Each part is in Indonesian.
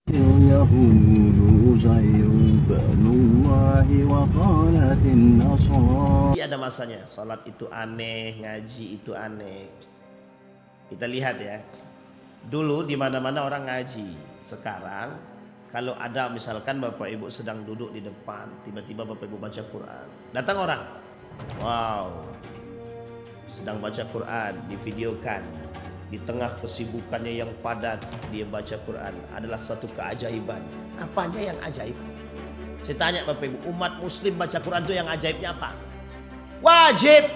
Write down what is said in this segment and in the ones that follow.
اليهود عزير بن الله وقالت النصارى. Ada masanya, sholat itu aneh, ngaji itu aneh. Kita lihat ya, dulu di mana-mana orang ngaji. Sekarang kalau ada misalkan bapak ibu sedang duduk di depan, tiba-tiba bapak ibu baca Quran, datang orang, wow, sedang baca Quran, divideokan, di tengah kesibukannya yang padat dia baca Quran, adalah satu keajaiban. Apanya yang ajaib? Saya tanya bapak ibu, umat muslim baca Quran itu yang ajaibnya apa? Wajib.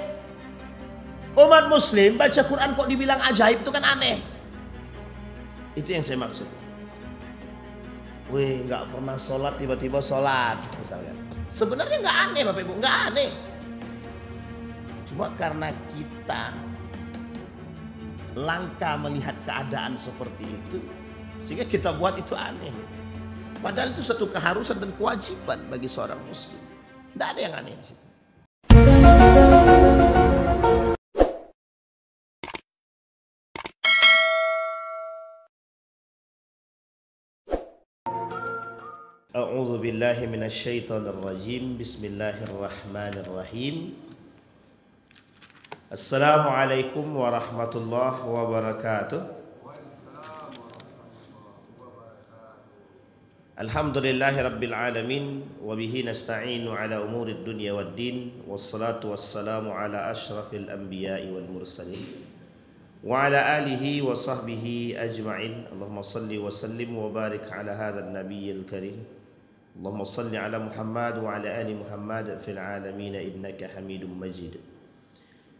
Umat muslim baca Quran kok dibilang ajaib, itu kan aneh. Itu yang saya maksud. Wih, nggak pernah sholat tiba-tiba sholat misalnya. Sebenarnya nggak aneh bapak ibu, nggak aneh. Cuma karena kita langka melihat keadaan seperti itu, sehingga kita buat itu aneh. Padahal itu satu keharusan dan kewajiban bagi seorang muslim. Tidak ada yang aneh di situ. A'udzu billahi minasyaitonir rajim. Bismillahirrahmanirrahim. Assalamualaikum warahmatullahi wabarakatuh. Alhamdulillahi rabbil alamin, wa bihi nasta'inu ala umurid dunya waddin, wassalatu wassalamu ala asyrafil anbiya'i wal mursalin wa ala alihi wa sahbihi ajma'in. Allahumma salli wa sallim wa barik ala hadzal nabiyyil karim. Allahumma salli ala Muhammad wa ala ali Muhammad fil alamin innaka Hamidum Majid.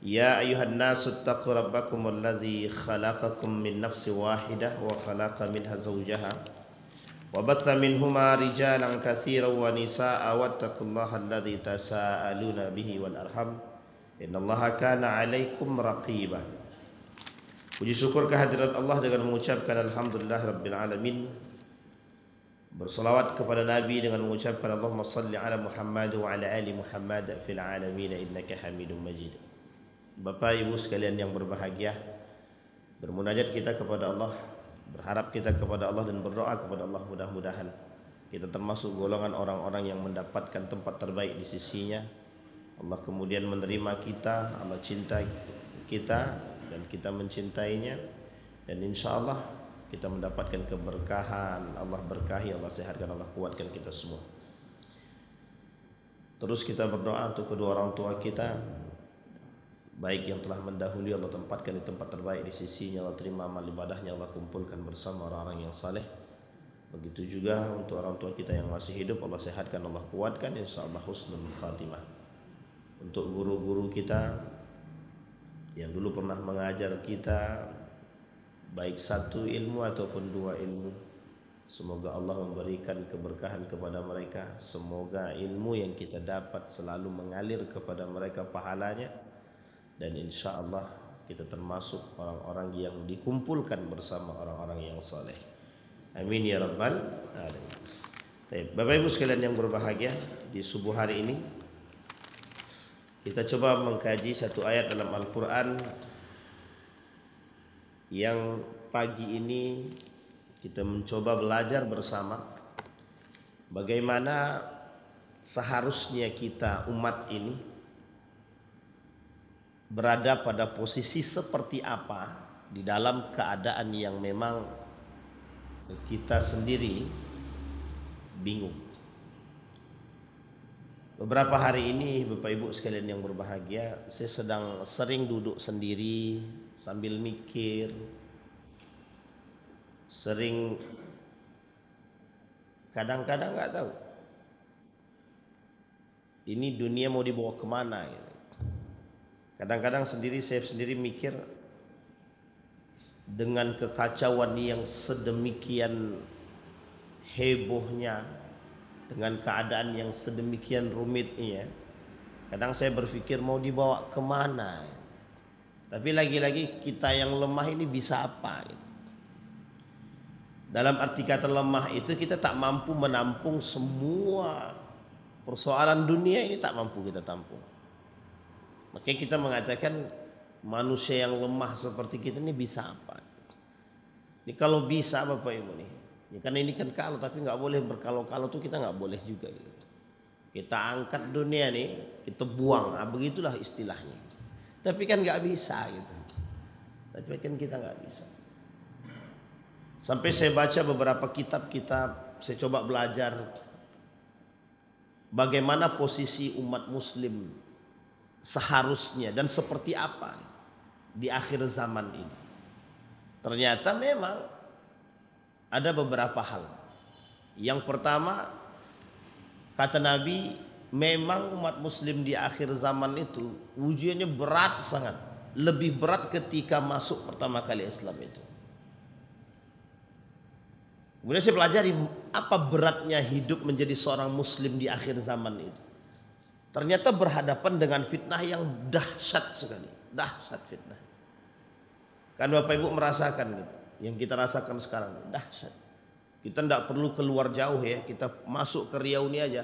Ya ayuhan nasu ittaqu rabbakum alladzi khalaqakum min nafsin wahidah wa khalaqa minha zawjaha wa batha minhuma rijalan katsiran wa nisaa'a wattaqullaha alladzi tasaaluna bihi wal arham innallaha kana 'alaikum raqiba. Puji syukur kehadirat Allah dengan mengucapkan alhamdulillah rabbil alamin. Bersalawat kepada Nabi dengan mengucapkan Allahumma salli ala Muhammad wa ala ali Muhammad fil alamin innaka Hamidum Majid. Bapak Ibu sekalian yang berbahagia, bermunajat kita kepada Allah, berharap kita kepada Allah dan berdoa kepada Allah, mudah-mudahan kita termasuk golongan orang-orang yang mendapatkan tempat terbaik di sisinya. Allah kemudian menerima kita, Allah cinta kita dan kita mencintainya, dan insya Allah kita mendapatkan keberkahan. Allah berkahi, Allah sehatkan, Allah kuatkan kita semua. Terus kita berdoa untuk kedua orang tua kita, baik yang telah mendahului, Allah tempatkan di tempat terbaik di sisinya, Allah terima amal ibadahnya, Allah kumpulkan bersama orang-orang yang saleh. Begitu juga untuk orang tua kita yang masih hidup, Allah sehatkan, Allah kuatkan, insya Allah husnul khatimah. Untuk guru-guru kita yang dulu pernah mengajar kita, baik satu ilmu ataupun dua ilmu, semoga Allah memberikan keberkahan kepada mereka. Semoga ilmu yang kita dapat selalu mengalir kepada mereka pahalanya, dan insya Allah kita termasuk orang-orang yang dikumpulkan bersama orang-orang yang saleh. Amin ya rabbal alamin. Bapak Ibu sekalian yang berbahagia, di subuh hari ini kita coba mengkaji satu ayat dalam Al-Quran yang pagi ini kita mencoba belajar bersama bagaimana seharusnya kita umat ini berada pada posisi seperti apa di dalam keadaan yang memang kita sendiri bingung. Beberapa hari ini Bapak Ibu sekalian yang berbahagia, saya sering duduk sendiri sambil mikir, sering kadang-kadang nggak tahu ini dunia mau dibawa kemana gitu. Kadang-kadang saya sendiri mikir, dengan kekacauan yang sedemikian hebohnya, dengan keadaan yang sedemikian rumitnya, kadang saya berpikir mau dibawa kemana. Tapi lagi-lagi kita yang lemah ini bisa apa gitu. Dalam arti kata lemah itu kita tak mampu menampung semua persoalan dunia ini, tak mampu kita tampung. Makanya kita mengatakan manusia yang lemah seperti kita ini bisa apa? Ini kalau bisa Bapak Ibu nih, Ya kan ini kan kalau, tapi nggak boleh berkalau-kalau tuh kita nggak boleh juga gitu. Kita angkat dunia nih, kita buang, begitulah istilahnya. Tapi kan nggak bisa gitu. Tapi kan kita nggak bisa. Sampai saya baca beberapa kitab-kitab, saya coba belajar bagaimana posisi umat muslim seharusnya dan seperti apa di akhir zaman ini. Ternyata memang ada beberapa hal. Yang pertama, kata Nabi, memang umat muslim di akhir zaman itu ujiannya berat sangat. Lebih berat ketika masuk pertama kali Islam itu. Kemudian saya pelajari apa beratnya hidup menjadi seorang muslim di akhir zaman itu. Ternyata berhadapan dengan fitnah yang dahsyat sekali. Dahsyat fitnah. Kan Bapak Ibu merasakan gitu. Yang kita rasakan sekarang dahsyat. Kita tidak perlu keluar jauh ya. Kita masuk ke Riau ini aja.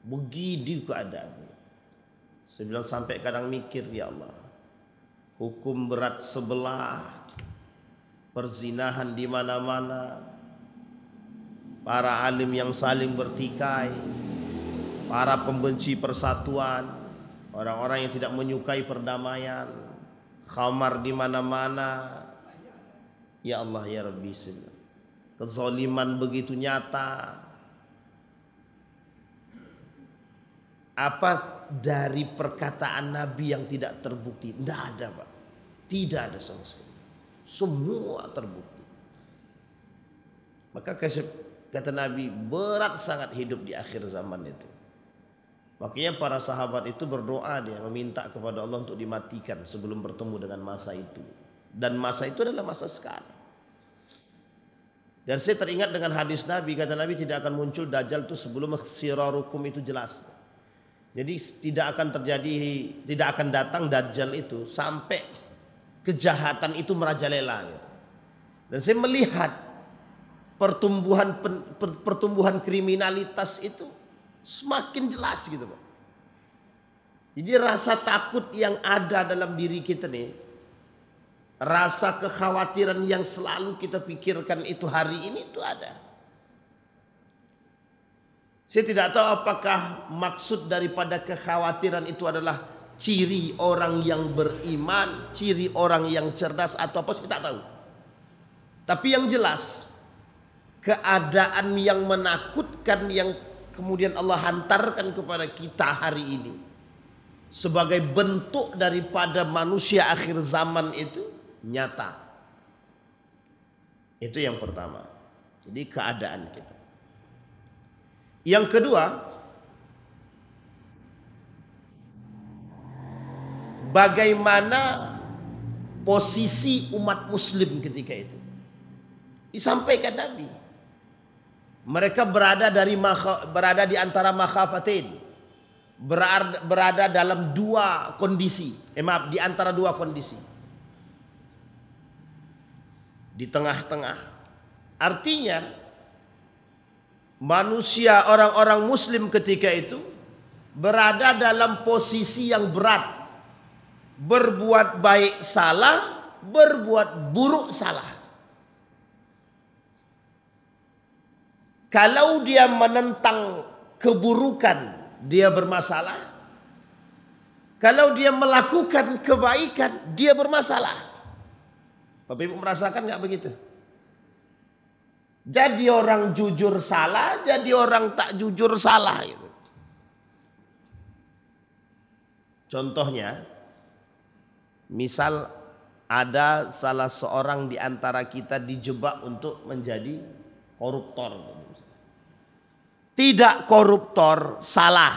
Begitu keadaannya. Saya bilang sampai kadang mikir, ya Allah. Hukum berat sebelah. Perzinahan di mana-mana. Para alim yang saling bertikai. Para pembenci persatuan. Orang-orang yang tidak menyukai perdamaian. Khamar di mana-mana. Ya Allah ya Rabbi, kezaliman begitu nyata. Apa dari perkataan Nabi yang tidak terbukti? Tidak ada Pak. Tidak ada sama sekali. Semua terbukti. Maka kata Nabi, berat sangat hidup di akhir zaman itu. Makanya para sahabat itu berdoa, dia meminta kepada Allah untuk dimatikan sebelum bertemu dengan masa itu. Dan masa itu adalah masa sekarang. Dan saya teringat dengan hadis Nabi, kata Nabi tidak akan muncul Dajjal itu sebelum sirarukum itu jelas. Jadi tidak akan terjadi, tidak akan datang Dajjal itu sampai kejahatan itu merajalela. Dan saya melihat pertumbuhan kriminalitas itu semakin jelas gitu Pak. Jadi rasa takut yang ada dalam diri kita nih, rasa kekhawatiran yang selalu kita pikirkan itu hari ini itu ada. Saya tidak tahu apakah maksud daripada kekhawatiran itu adalah ciri orang yang beriman, ciri orang yang cerdas atau apa, saya tidak tahu. Tapi yang jelas, keadaan yang menakutkan yang kemudian Allah hantarkan kepada kita hari ini sebagai bentuk daripada manusia akhir zaman itu nyata. Itu yang pertama. Jadi keadaan kita. Yang kedua, bagaimana posisi umat muslim ketika itu. Disampaikan Nabi. Mereka berada di antara makhafatain. Berada dalam dua kondisi. Di antara dua kondisi. Di tengah-tengah. Artinya manusia, orang-orang muslim ketika itu berada dalam posisi yang berat. Berbuat baik salah, berbuat buruk salah. Kalau dia menentang keburukan, dia bermasalah. Kalau dia melakukan kebaikan, dia bermasalah. Bapak Ibu merasakan nggak begitu? Jadi orang jujur salah, jadi orang tak jujur salah. Gitu. Contohnya, misal ada salah seorang di antara kita dijebak untuk menjadi koruptor. Tidak koruptor salah.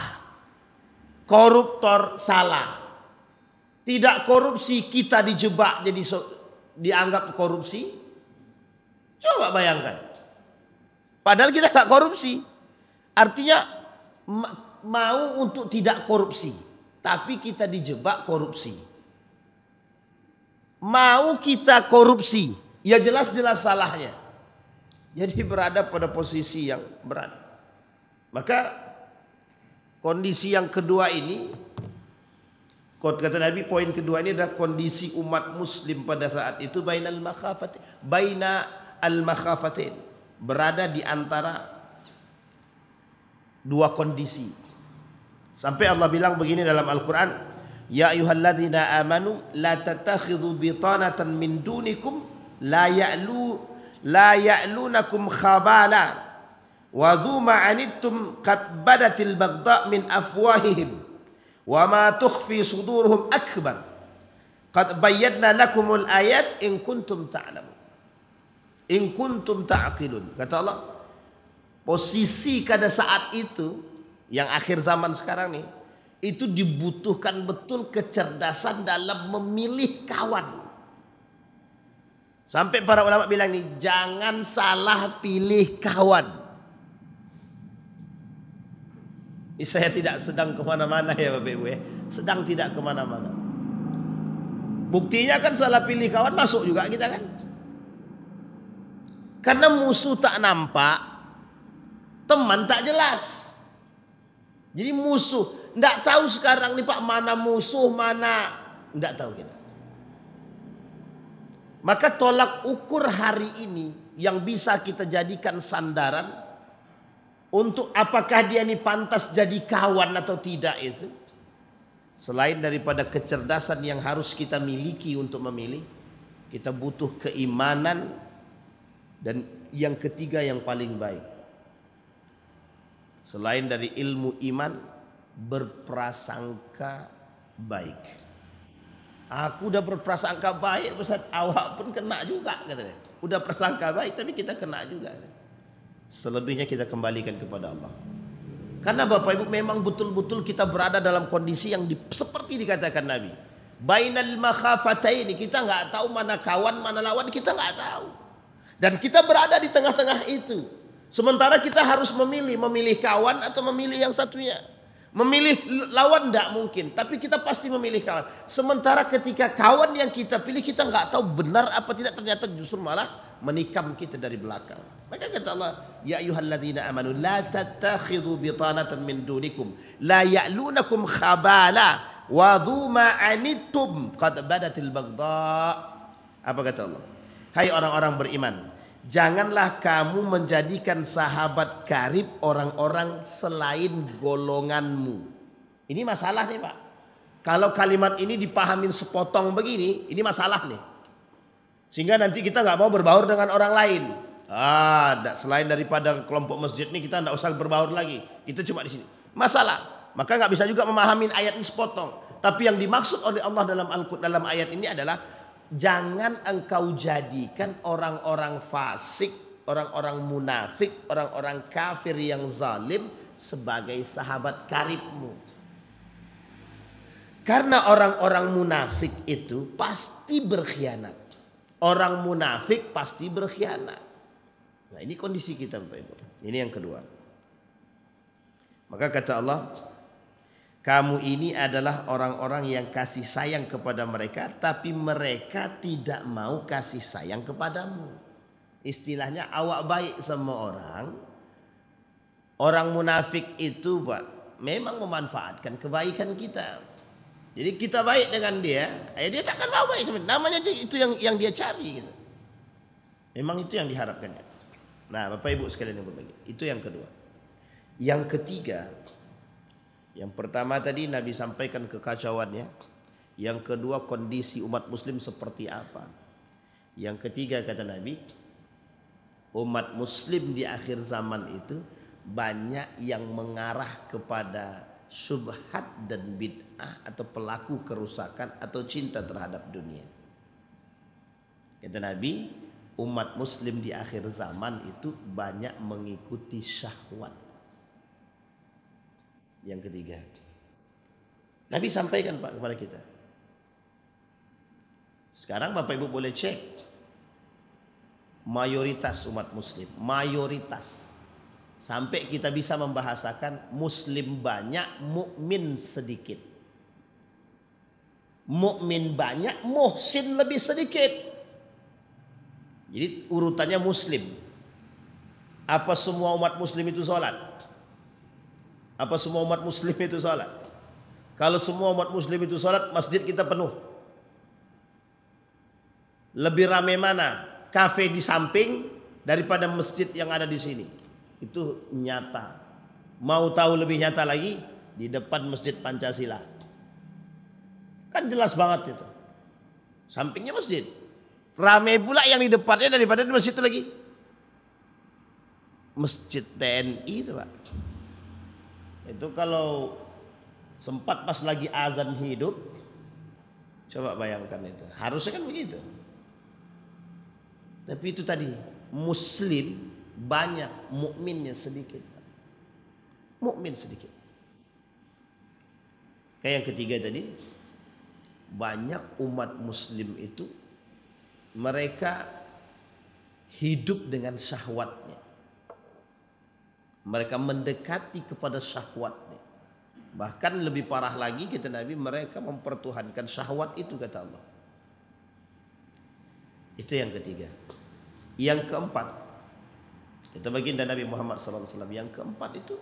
Koruptor salah. Tidak korupsi kita dijebak jadi dianggap korupsi. Coba bayangkan. Padahal kita nggak korupsi. Artinya mau untuk tidak korupsi. Tapi kita dijebak korupsi. Mau kita korupsi. Ya jelas-jelas salahnya. Jadi berada pada posisi yang berat. Maka kondisi yang kedua ini, kata Nabi, poin kedua ini adalah kondisi umat muslim pada saat itu baina al-makhafatain. berada di antara dua kondisi. Sampai Allah bilang begini dalam Al-Quran, ya ayyuhalladzina amanu la tattakhidhu bitanatan min dunikum la ya'lunakum khabala wa dhu ma'anittum qad badatil baghdha min afwahihim wa ma tukhfi sudurhum akbar qad bayyana lakumul ayat in kuntum ta'lamun in kuntum ta'qilun. Kata Allah, posisi pada saat itu yang akhir zaman sekarang nih, itu dibutuhkan betul kecerdasan dalam memilih kawan. Sampai para ulama bilang nih, jangan salah pilih kawan. Ini saya tidak sedang kemana-mana ya Bapak Ibu ya, sedang tidak kemana-mana. Buktinya kan salah pilih kawan masuk juga kita kan. Karena musuh tak nampak, teman tak jelas. Jadi musuh, tidak tahu sekarang nih Pak mana musuh mana, tidak tahu kita. Maka tolak ukur hari ini yang bisa kita jadikan sandaran untuk apakah dia ini pantas jadi kawan atau tidak itu, selain daripada kecerdasan yang harus kita miliki untuk memilih, kita butuh keimanan. Dan yang ketiga yang paling baik, selain dari ilmu iman, berprasangka baik. Aku udah berprasangka baik, Ustaz, awak pun kena juga katanya. Udah prasangka baik tapi kita kena juga. Selebihnya kita kembalikan kepada Allah. Karena Bapak Ibu memang betul-betul kita berada dalam kondisi yang seperti dikatakan Nabi. Bainal makhafataini, kita nggak tahu mana kawan mana lawan, kita nggak tahu. Dan kita berada di tengah-tengah itu. Sementara kita harus memilih kawan atau memilih yang satunya. Memilih lawan tidak mungkin, tapi kita pasti memilih kawan. Sementara ketika kawan yang kita pilih kita nggak tahu benar apa tidak, ternyata justru malah menikam kita dari belakang. Maka kata Allah, ya ayyuhalladzina amanu la tattakhidhu bitanatan min dunikum la ya'lunakum khabala wa dhu ma anittum qad badatil baghdha. Apa kata Allah? Hai orang-orang beriman, janganlah kamu menjadikan sahabat karib orang-orang selain golonganmu. Ini masalah nih Pak. Kalau kalimat ini dipahamin sepotong begini, ini masalah nih. Sehingga nanti kita nggak mau berbaur dengan orang lain. Selain daripada kelompok masjid ini kita nggak usah berbaur lagi. Kita cuma di sini. Masalah. Maka nggak bisa juga memahamin ayat ini sepotong. Tapi yang dimaksud oleh Allah dalam ayat ini adalah, jangan engkau jadikan orang-orang fasik, orang-orang munafik, orang-orang kafir yang zalim sebagai sahabat karibmu. Karena orang-orang munafik itu pasti berkhianat. Orang munafik pasti berkhianat. Nah ini kondisi kita Bapak Ibu. Ini yang kedua. Maka kata Allah, kamu ini adalah orang-orang yang kasih sayang kepada mereka, tapi mereka tidak mau kasih sayang kepadamu. Istilahnya awak baik sama orang. Orang munafik itu Pak, memang memanfaatkan kebaikan kita. Jadi kita baik dengan dia takkan mau baik sama. Namanya itu yang dia cari gitu. Memang itu yang diharapkannya. Nah Bapak Ibu sekalian yang berbagi, itu yang kedua. Yang ketiga, yang pertama tadi Nabi sampaikan kekacauannya. Yang kedua kondisi umat muslim seperti apa. Yang ketiga kata Nabi, umat muslim di akhir zaman itu banyak yang mengarah kepada syubhat dan bid'ah atau pelaku kerusakan atau cinta terhadap dunia. Kata Nabi, umat muslim di akhir zaman itu banyak mengikuti syahwat. Yang ketiga, Nabi sampaikan Pak kepada kita. Sekarang Bapak Ibu boleh cek mayoritas umat muslim, mayoritas. Sampai kita bisa membahasakan muslim banyak, mukmin sedikit. Mukmin banyak, muhsin lebih sedikit. Jadi urutannya muslim. Apa semua umat muslim itu sholat? Apa semua umat muslim itu sholat? Kalau semua umat muslim itu sholat, masjid kita penuh. Lebih ramai mana? Kafe di samping daripada masjid yang ada di sini. Itu nyata. Mau tahu lebih nyata lagi, di depan Masjid Pancasila. Kan jelas banget itu. Sampingnya masjid. Ramai pula yang di depannya daripada di masjid itu lagi. Masjid TNI itu Pak. Itu kalau sempat pas lagi azan hidup, coba bayangkan itu. Harusnya kan begitu. Tapi itu tadi, muslim banyak, mukminnya sedikit. Mukmin sedikit. Kayak yang ketiga tadi, banyak umat muslim itu mereka hidup dengan syahwatnya. Mereka mendekati kepada syahwatnya. Bahkan lebih parah lagi kata Nabi, mereka mempertuhankan syahwat itu kata Allah. Itu yang ketiga. Yang keempat, itu baginda Nabi Muhammad SAW. Yang keempat itu,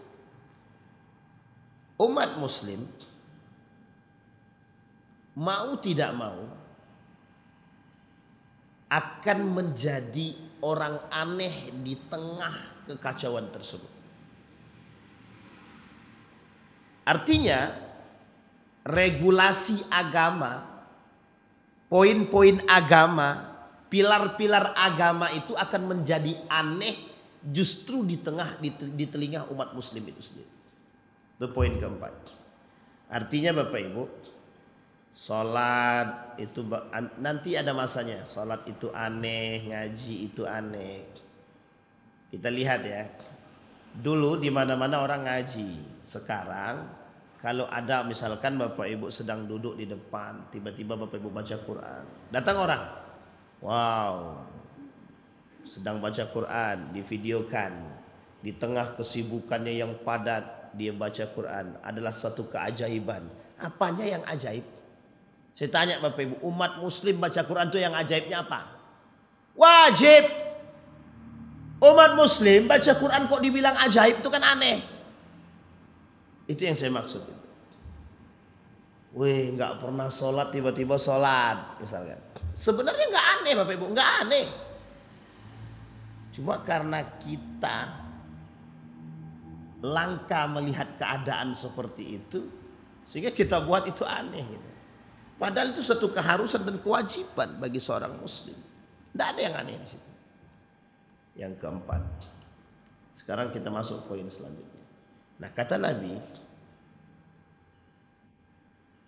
umat muslim mau tidak mau akan menjadi orang aneh di tengah kekacauan tersebut. Artinya regulasi agama, poin-poin agama, pilar-pilar agama itu akan menjadi aneh justru di telinga umat muslim itu sendiri. Itu poin keempat. Artinya Bapak Ibu, salat itu nanti ada masanya. Salat itu aneh, ngaji itu aneh. Kita lihat ya. Dulu di mana-mana orang ngaji. Sekarang kalau ada misalkan Bapak Ibu sedang duduk di depan, tiba-tiba Bapak Ibu baca Quran. Datang orang. Wow. Sedang baca Quran, divideokan. Di tengah kesibukannya yang padat, dia baca Quran. Adalah satu keajaiban. Apanya yang ajaib? Saya tanya Bapak Ibu, umat muslim baca Quran itu yang ajaibnya apa? Wajib. Umat muslim baca Quran kok dibilang ajaib, itu kan aneh. Itu yang saya maksud. Wih, nggak pernah sholat tiba-tiba sholat misalkan. Sebenarnya nggak aneh Bapak Ibu, nggak aneh. Cuma karena kita langka melihat keadaan seperti itu, sehingga kita buat itu aneh gitu. Padahal itu satu keharusan dan kewajiban bagi seorang muslim. Tidak ada yang aneh di situ. Yang keempat. Sekarang kita masuk poin selanjutnya. Nah, kata Nabi,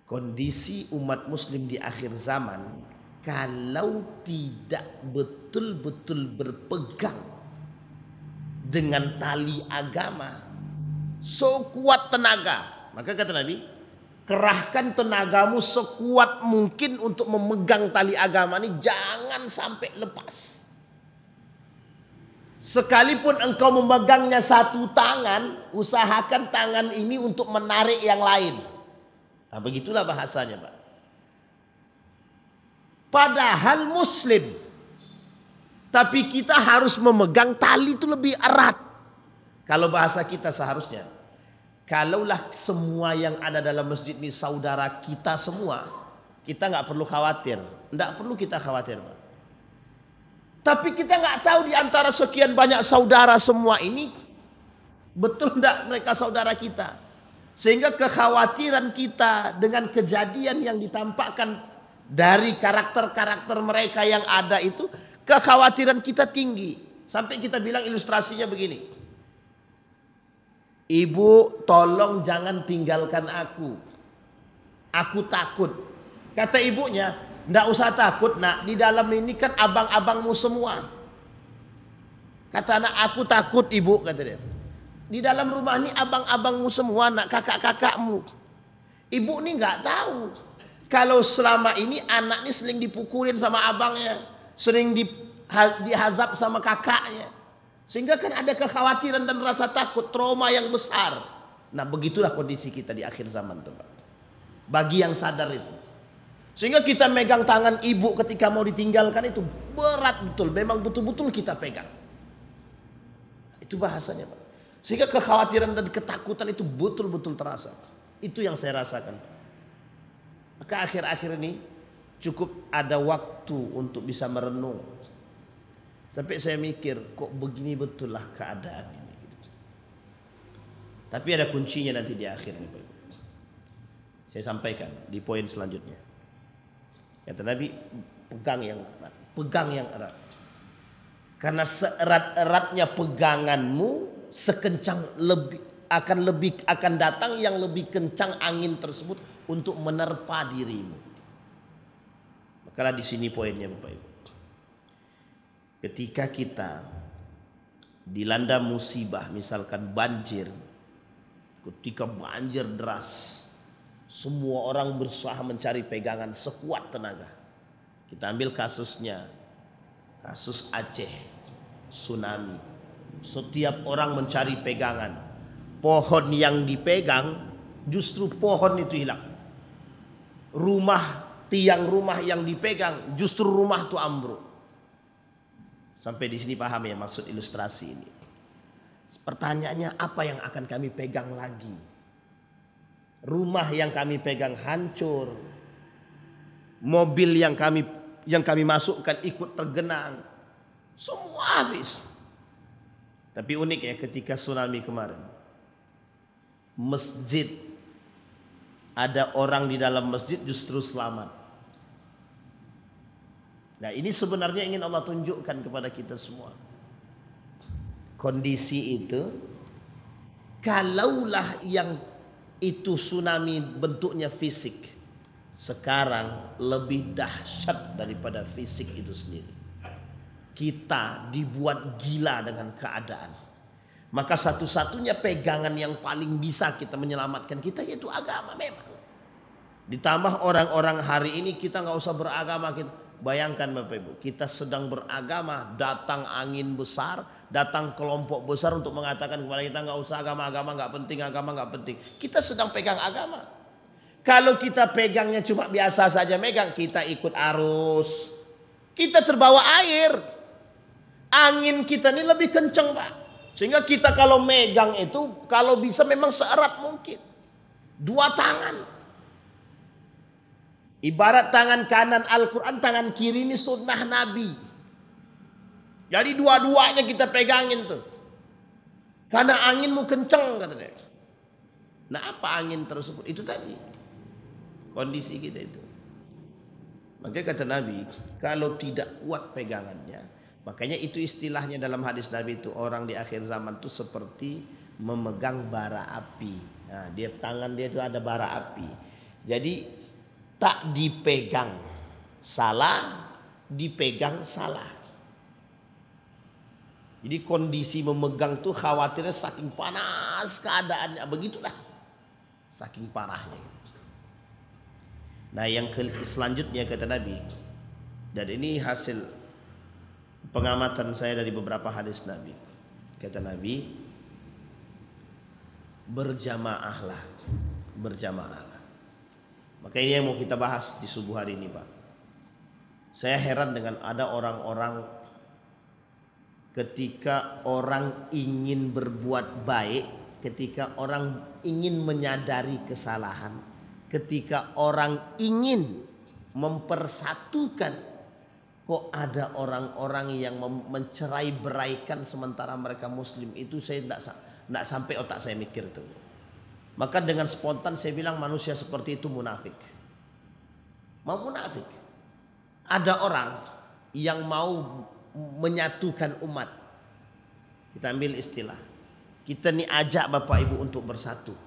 kondisi umat muslim di akhir zaman kalau tidak betul-betul berpegang dengan tali agama sekuat tenaga, maka kata Nabi, kerahkan tenagamu sekuat mungkin untuk memegang tali agama ini, jangan sampai lepas. Sekalipun engkau memegangnya satu tangan, usahakan tangan ini untuk menarik yang lain. Nah, begitulah bahasanya Pak. Padahal muslim, tapi kita harus memegang tali itu lebih erat. Kalau bahasa kita seharusnya, kalaulah semua yang ada dalam masjid ini saudara kita semua, kita nggak perlu khawatir. Nggak perlu kita khawatir Pak. Tapi kita nggak tahu di antara sekian banyak saudara semua ini, betul nggak mereka saudara kita. Sehingga kekhawatiran kita dengan kejadian yang ditampakkan dari karakter-karakter mereka yang ada itu, kekhawatiran kita tinggi. Sampai kita bilang ilustrasinya begini. Ibu, tolong jangan tinggalkan aku. Aku takut. Kata ibunya, nggak usah takut nak, di dalam ini kan abang-abangmu semua. Kata anak, aku takut ibu, kata dia. Di dalam rumah ini abang-abangmu semua, nak, kakak-kakakmu. Ibu ini nggak tahu kalau selama ini anak ini sering dipukulin sama abangnya, sering dihazab sama kakaknya, sehingga kan ada kekhawatiran dan rasa takut, trauma yang besar. Nah, begitulah kondisi kita di akhir zaman tuh Pak. Bagi yang sadar itu. Sehingga kita megang tangan ibu ketika mau ditinggalkan itu berat betul. Memang betul-betul kita pegang. Itu bahasanya Pak. Sehingga kekhawatiran dan ketakutan itu betul-betul terasa. Itu yang saya rasakan. Maka akhir-akhir ini cukup ada waktu untuk bisa merenung. Sampai saya mikir, kok begini betul lah keadaan ini. Tapi ada kuncinya nanti di akhir nih, Pak Ibu. Saya sampaikan di poin selanjutnya. Kata Nabi, pegang yang erat, pegang yang erat. Karena seerat-eratnya peganganmu, sekencang akan datang yang lebih kencang angin tersebut untuk menerpa dirimu. Maka di sini poinnya, Bapak Ibu. Ketika kita dilanda musibah, misalkan banjir, ketika banjir deras, semua orang berusaha mencari pegangan sekuat tenaga. Kita ambil kasusnya, kasus Aceh, tsunami. Setiap orang mencari pegangan. Pohon yang dipegang, justru pohon itu hilang. Tiang rumah yang dipegang, justru rumah itu ambruk. Sampai di sini paham ya maksud ilustrasi ini. Pertanyaannya, apa yang akan kami pegang lagi? Rumah yang kami pegang hancur. Mobil yang kami masukkan ikut tergenang. Semua habis. Tapi unik ya ketika tsunami kemarin. Masjid. Ada orang di dalam masjid justru selamat. Nah, ini sebenarnya ingin Allah tunjukkan kepada kita semua. Kondisi itu, kalaulah yang itu tsunami bentuknya fisik, sekarang lebih dahsyat daripada fisik itu sendiri. Kita dibuat gila dengan keadaan. Maka satu-satunya pegangan yang paling bisa kita menyelamatkan kita yaitu agama memang. Ditambah orang-orang hari ini kita nggak usah beragama. Bayangkan Bapak Ibu, kita sedang beragama, datang angin besar, datang kelompok besar untuk mengatakan kepada kita nggak usah agama nggak penting, agama nggak penting. Kita sedang pegang agama. Kalau kita pegangnya cuma biasa saja megang, kita ikut arus, kita terbawa air. Angin kita ini lebih kencang Pak, sehingga kita kalau megang itu kalau bisa memang seerat mungkin, 2 tangan. Ibarat tangan kanan Al-Quran, tangan kiri ini sunnah Nabi. Jadi dua-duanya kita pegangin tuh. Karena anginmu kenceng kata dia. Nah apa angin tersebut? Itu tadi. Kondisi kita itu. Makanya kata Nabi, kalau tidak kuat pegangannya. Makanya itu istilahnya dalam hadis Nabi itu. Orang di akhir zaman itu seperti memegang bara api. Nah, tangan dia itu ada bara api. Jadi tak dipegang salah, dipegang salah. Jadi kondisi memegang tuh khawatirnya saking panas keadaannya, begitulah. Saking parahnya. Nah yang selanjutnya kata Nabi, dan ini hasil pengamatan saya dari beberapa hadis Nabi. Kata Nabi, berjamaahlah, berjamaahlah. Maka ini yang mau kita bahas di subuh hari ini Pak. Saya heran dengan ada orang-orang ketika orang ingin berbuat baik, ketika orang ingin menyadari kesalahan, ketika orang ingin mempersatukan, kok ada orang-orang yang mencerai beraikan sementara mereka muslim. Itu saya tidak sampai otak saya mikir tuh. Maka dengan spontan saya bilang manusia seperti itu munafik. Mau munafik. Ada orang yang mau menyatukan umat. Kita ambil istilah. Kita nih ajak Bapak Ibu untuk bersatu.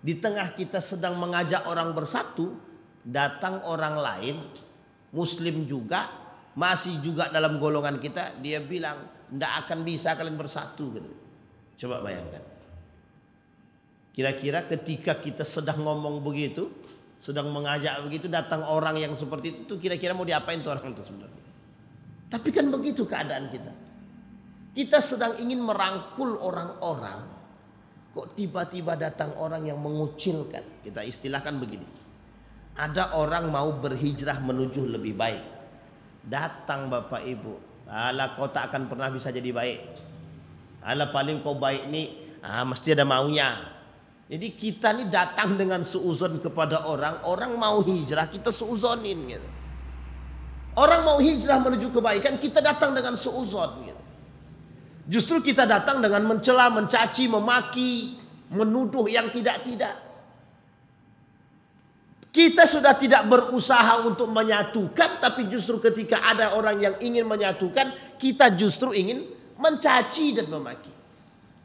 Di tengah kita sedang mengajak orang bersatu, datang orang lain, muslim juga, masih juga dalam golongan kita, dia bilang tidak akan bisa kalian bersatu. Coba bayangkan. Kira-kira ketika kita sedang ngomong begitu, sedang mengajak begitu, datang orang yang seperti itu, kira-kira mau diapain tuh orang itu sebenarnya? Tapi kan begitu keadaan kita. Kita sedang ingin merangkul orang-orang, kok tiba-tiba datang orang yang mengucilkan. Kita istilahkan begini. Ada orang mau berhijrah menuju lebih baik. Datang Bapak Ibu, alah kau tak akan pernah bisa jadi baik. Alah paling kau baik nih, mesti ada maunya. Jadi kita nih datang dengan suuzon kepada orang mau hijrah kita suuzonin gitu. Orang mau hijrah menuju kebaikan kita datang dengan suuzon gitu. Justru kita datang dengan mencela, mencaci, memaki, menuduh yang tidak-tidak. Kita sudah tidak berusaha untuk menyatukan, tapi justru ketika ada orang yang ingin menyatukan, kita justru ingin mencaci dan memaki.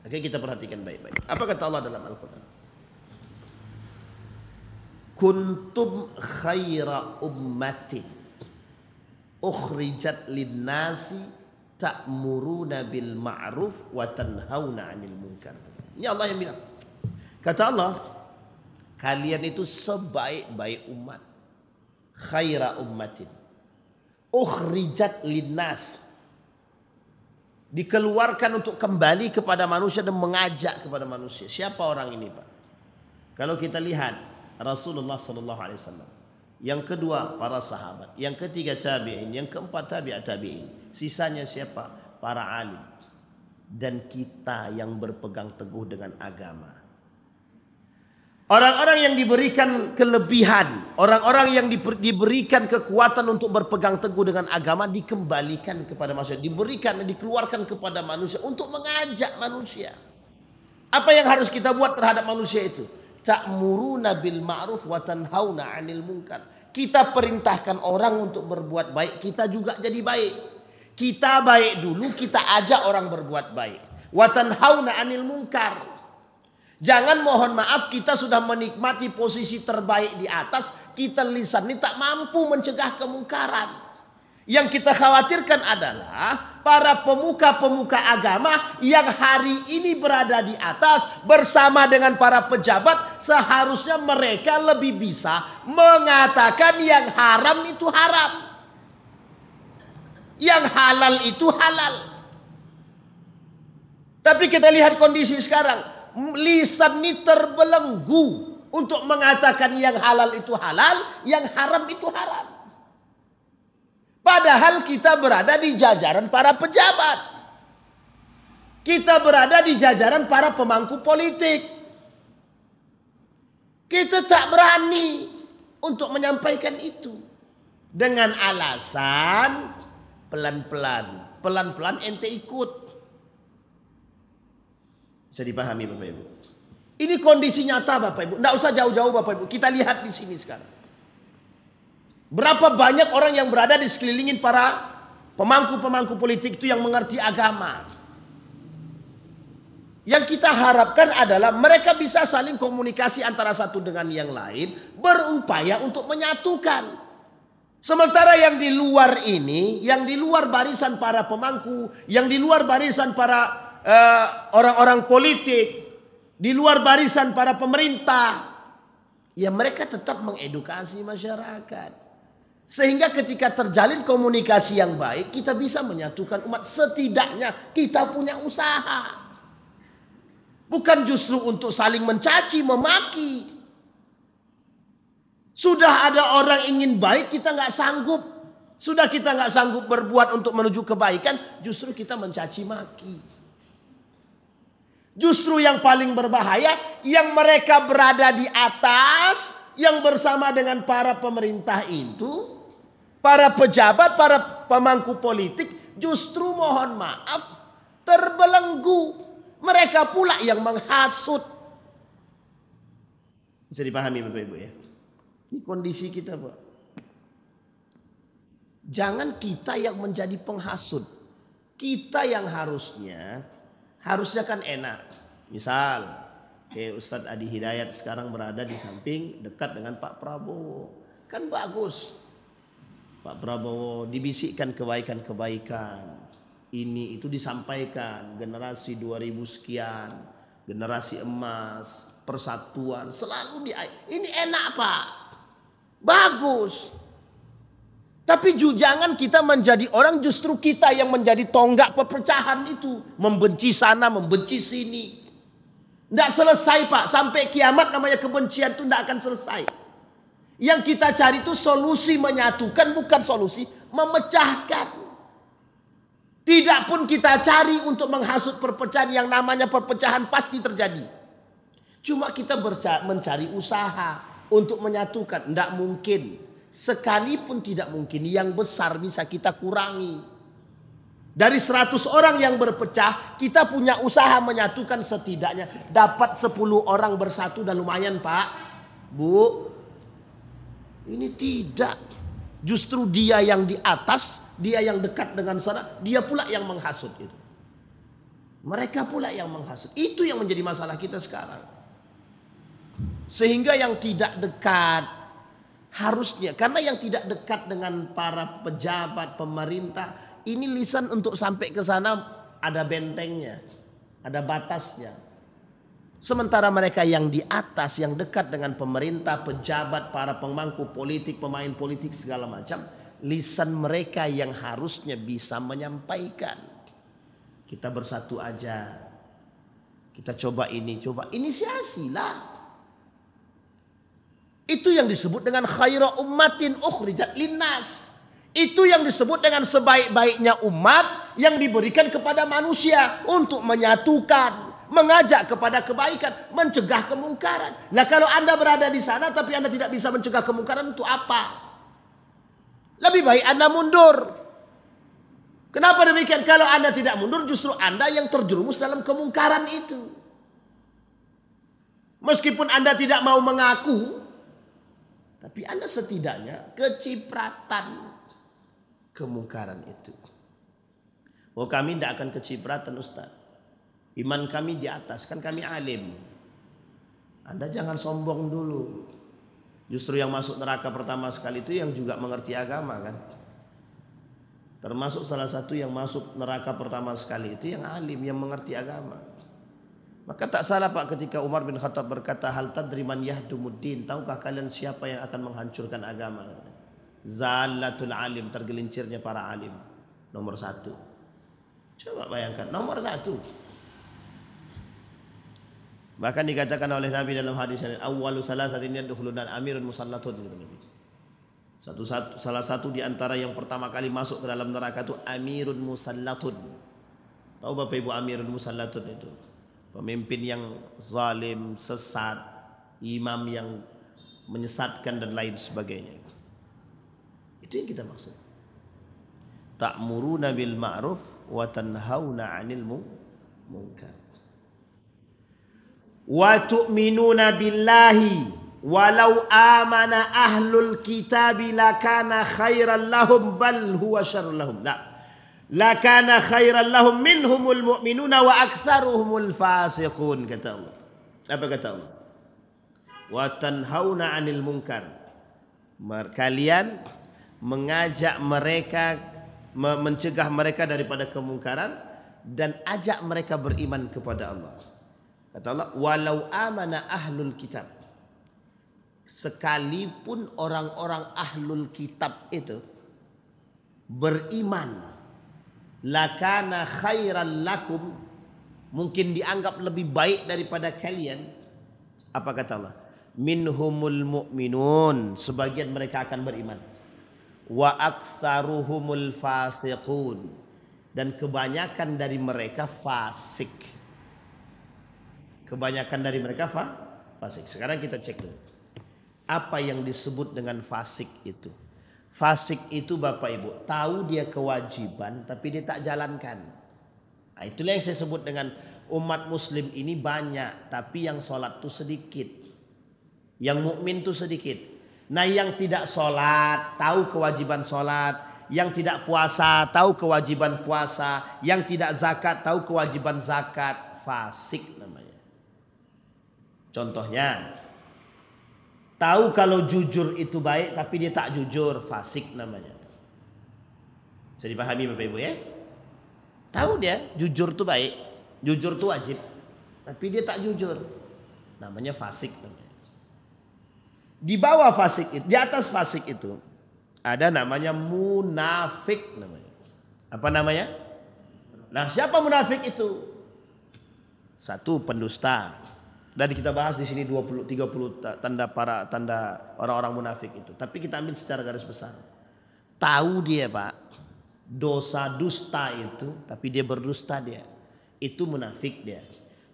Oke, kita perhatikan baik-baik. Apa kata Allah dalam Al-Quran? Kuntum khaira ummatin ukhrijat linnasi ta'muruna bil ma'ruf wa tanhauna 'anil munkar. Ini Allah yang bilang. Kata Allah, kalian itu sebaik-baik umat. Khaira ummatin ukhrijat linnas. Dikeluarkan untuk kembali kepada manusia dan mengajak kepada manusia. Siapa orang ini, Pak? Kalau kita lihat Rasulullah SAW. Yang kedua para sahabat, yang ketiga tabi'in, yang keempat tabi'in. Sisanya siapa? Para alim. Dan kita yang berpegang teguh dengan agama. Orang-orang yang diberikan kelebihan, orang-orang yang diberikan kekuatan untuk berpegang teguh dengan agama dikembalikan kepada manusia, dikeluarkan kepada manusia untuk mengajak manusia. Apa yang harus kita buat terhadap manusia itu? Ta'muruna bil ma'ruf wa tanhauna 'anil munkar. Kita perintahkan orang untuk berbuat baik, kita juga jadi baik. Kita baik dulu, kita ajak orang berbuat baik. Wa tanhauna 'anil munkar. Jangan mohon maaf kita sudah menikmati posisi terbaik di atas, kita lisan ini tak mampu mencegah kemungkaran. Yang kita khawatirkan adalah para pemuka-pemuka agama yang hari ini berada di atas bersama dengan para pejabat, seharusnya mereka lebih bisa mengatakan yang haram itu haram, yang halal itu halal. Tapi kita lihat kondisi sekarang, lisan ini terbelenggu untuk mengatakan yang halal itu halal, yang haram itu haram. Padahal kita berada di jajaran para pejabat. Kita berada di jajaran para pemangku politik. Kita tak berani untuk menyampaikan itu. Dengan alasan pelan-pelan. Pelan-pelan ente ikut. Bisa dipahami Bapak Ibu. Ini kondisi nyata Bapak Ibu. Tidak usah jauh-jauh Bapak Ibu. Kita lihat di sini sekarang. Berapa banyak orang yang berada di sekelilingin para pemangku-pemangku politik itu yang mengerti agama. Yang kita harapkan adalah mereka bisa saling komunikasi antara satu dengan yang lain, berupaya untuk menyatukan. Sementara yang di luar ini, yang di luar barisan para pemangku, yang di luar barisan para orang-orang politik, di luar barisan para pemerintah, ya mereka tetap mengedukasi masyarakat. Sehingga ketika terjalin komunikasi yang baik, kita bisa menyatukan umat. Setidaknya kita punya usaha. Bukan justru untuk saling mencaci, memaki. Sudah ada orang ingin baik, kita nggak sanggup. Sudah kita nggak sanggup berbuat untuk menuju kebaikan, justru kita mencaci maki. Justru yang paling berbahaya, yang mereka berada di atas, yang bersama dengan para pemerintah itu, para pejabat, para pemangku politik, justru mohon maaf terbelenggu. Mereka pula yang menghasut. Bisa dipahami Bapak Ibu ya. Ini kondisi kita Pak. Jangan kita yang menjadi penghasut. Kita yang harusnya kan enak. Misal kayak Ustadz Adi Hidayat sekarang berada di samping dekat dengan Pak Prabowo. Kan bagus. Pak Prabowo dibisikkan kebaikan-kebaikan. Ini itu disampaikan. Generasi 2000 sekian. Generasi emas. Persatuan. Selalu ini enak Pak. Bagus. Tapi jangan kita menjadi orang, justru kita yang menjadi tonggak perpecahan itu. Membenci sana, membenci sini. Tidak selesai Pak. Sampai kiamat namanya kebencian itu tidak akan selesai. Yang kita cari itu solusi menyatukan, bukan solusi memecahkan. Tidak pun kita cari untuk menghasut perpecahan, yang namanya perpecahan pasti terjadi. Cuma kita mencari usaha untuk menyatukan. Tidak mungkin. Sekalipun tidak mungkin, yang besar bisa kita kurangi. Dari 100 orang yang berpecah, kita punya usaha menyatukan setidaknya dapat 10 orang bersatu dan lumayan, Pak. Bu. Ini tidak. Justru dia yang di atas, dia yang dekat dengan sana, dia pula yang menghasut itu. Mereka pula yang menghasut. Itu yang menjadi masalah kita sekarang. Sehingga yang tidak dekat harusnya, karena yang tidak dekat dengan para pejabat pemerintah, ini lisan untuk sampai ke sana ada bentengnya, ada batasnya. Sementara mereka yang di atas, yang dekat dengan pemerintah, pejabat, para pemangku politik, pemain politik segala macam, lisan mereka yang harusnya bisa menyampaikan. Kita bersatu aja. Kita coba ini, coba inisiasilah. Itu yang disebut dengan khaira ummatin ukhrijat linnas. Itu yang disebut dengan sebaik-baiknya umat yang diberikan kepada manusia untuk menyatukan, mengajak kepada kebaikan, mencegah kemungkaran. Nah, kalau Anda berada di sana tapi Anda tidak bisa mencegah kemungkaran, untuk apa? Lebih baik Anda mundur. Kenapa demikian? Kalau Anda tidak mundur, justru Anda yang terjerumus dalam kemungkaran itu. Meskipun Anda tidak mau mengaku, tapi Anda setidaknya kecipratan kemungkaran itu. Oh, kami tidak akan kecipratan, Ustaz. Iman kami di atas, kan kami alim. Anda jangan sombong dulu. Justru yang masuk neraka pertama sekali itu yang juga mengerti agama kan. Termasuk salah satu yang masuk neraka pertama sekali itu yang alim, yang mengerti agama. Maka tak salah Pak ketika Umar bin Khattab berkata, hal tadri man yahdumuddin, tahukah kalian siapa yang akan menghancurkan agama? Zalatul alim, tergelincirnya para alim. Nomor 1. Coba bayangkan, nomor 1. Bahkan dikatakan oleh Nabi dalam hadis ini, awwalu salasatin yadkhulun amirun musallatun, gitu Nabi. Salah satu di antara yang pertama kali masuk ke dalam neraka itu amirun musallatun. Tahu Bapak Ibu amirun musallatun itu? Pemimpin yang zalim, sesat, imam yang menyesatkan dan lain sebagainya. Itu yang kita maksud. Ta'muruna bil ma'ruf wa tanhauna 'anil munkar. Wa tu'minuna billahi walau amana ahlul kitabi lakana khairan lahum bal huwa syarrun lahum. Lakana khairan lahum minhumul mu'minuna wa aktsaruhumul fasiqun, kata Allah. Apa kata Allah? Wa tanhauna 'anil munkar. Kalian mengajak mereka, mencegah mereka daripada kemungkaran dan ajak mereka beriman kepada Allah. Kata Allah, walau amana ahlul kitab. Sekalipun orang-orang ahlul kitab itu beriman, lakana khairan lakum, mungkin dianggap lebih baik daripada kalian. Apa kata Allah? Minhumul mu'minun, sebagian mereka akan beriman. Wa aktsaruhumul fasiqun, dan kebanyakan dari mereka fasik. Kebanyakan dari mereka fasik. Sekarang kita cek dulu. Apa yang disebut dengan fasik itu? Fasik itu Bapak Ibu, tahu dia kewajiban tapi dia tak jalankan. Nah, itulah yang saya sebut dengan umat muslim ini banyak, tapi yang sholat itu sedikit. Yang mukmin itu sedikit. Nah, yang tidak sholat, tahu kewajiban sholat. Yang tidak puasa, tahu kewajiban puasa. Yang tidak zakat, tahu kewajiban zakat. Fasik namanya. Contohnya, tahu kalau jujur itu baik tapi dia tak jujur, fasik namanya. Bisa dipahami Bapak Ibu ya? Tahu dia jujur itu baik, jujur itu wajib, tapi dia tak jujur, namanya fasik namanya. Di bawah fasik itu, di atas fasik itu ada namanya munafik namanya. Apa namanya? Nah, siapa munafik itu? Satu, pendusta. Dan kita bahas di sini 20-30 tanda orang-orang munafik itu. Tapi kita ambil secara garis besar. Tahu dia Pak, dosa dusta itu, tapi dia berdusta dia. Itu munafik dia.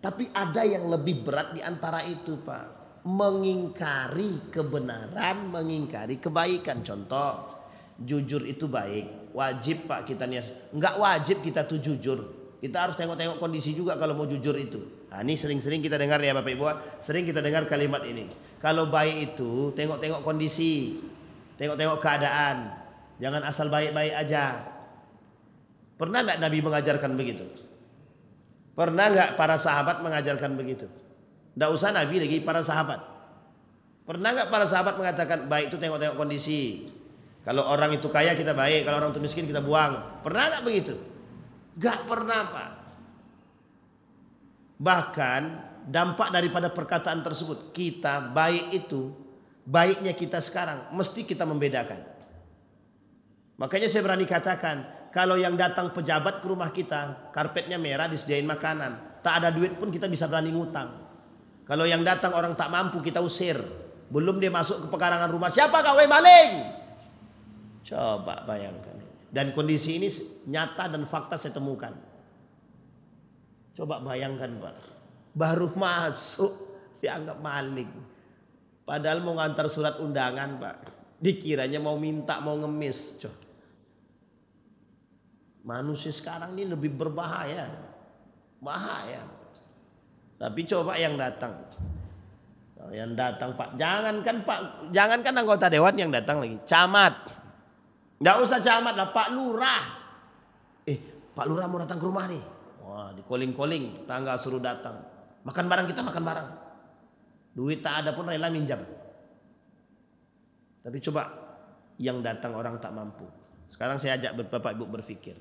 Tapi ada yang lebih berat di antara itu Pak. Mengingkari kebenaran, mengingkari kebaikan. Contoh, jujur itu baik. wajib Pak kita niat. Enggak wajib kita tuh jujur. Kita harus tengok-tengok kondisi juga kalau mau jujur itu. Nah, ini sering-sering kita dengar ya Bapak Ibu. Sering kita dengar kalimat ini. Kalau baik itu tengok-tengok kondisi. Tengok-tengok keadaan. Jangan asal baik-baik aja. Pernah enggak Nabi mengajarkan begitu? Pernah enggak para sahabat mengajarkan begitu? Enggak usah Nabi lagi, para sahabat. Pernah enggak para sahabat mengatakan baik itu tengok-tengok kondisi. Kalau orang itu kaya kita baik, kalau orang itu miskin kita buang. Pernah nggak begitu? Gak pernah Pak. Bahkan dampak daripada perkataan tersebut, kita baik itu, baiknya kita sekarang, mesti kita membedakan. Makanya saya berani katakan, kalau yang datang pejabat ke rumah kita, karpetnya merah disediain makanan, tak ada duit pun kita bisa berani ngutang. Kalau yang datang orang tak mampu kita usir. Belum dia masuk ke pekarangan rumah, siapa kau maling? Coba bayangkan. Dan kondisi ini nyata dan fakta saya temukan. Coba bayangkan Pak. Baru masuk dianggap maling. Padahal mau ngantar surat undangan Pak. Dikiranya mau minta, mau ngemis. Coba. Manusia sekarang ini lebih berbahaya. Bahaya. Tapi coba yang datang. Yang datang Pak. Jangankan anggota dewan yang datang lagi. Camat. Nggak usah camat lah, Pak Lurah. Pak Lurah mau datang ke rumah nih. Wah, di calling-calling, tetangga suruh datang. Makan bareng kita, makan bareng. Duit tak ada pun rela minjam. Tapi coba yang datang orang tak mampu. Sekarang saya ajak Bapak Ibu berpikir.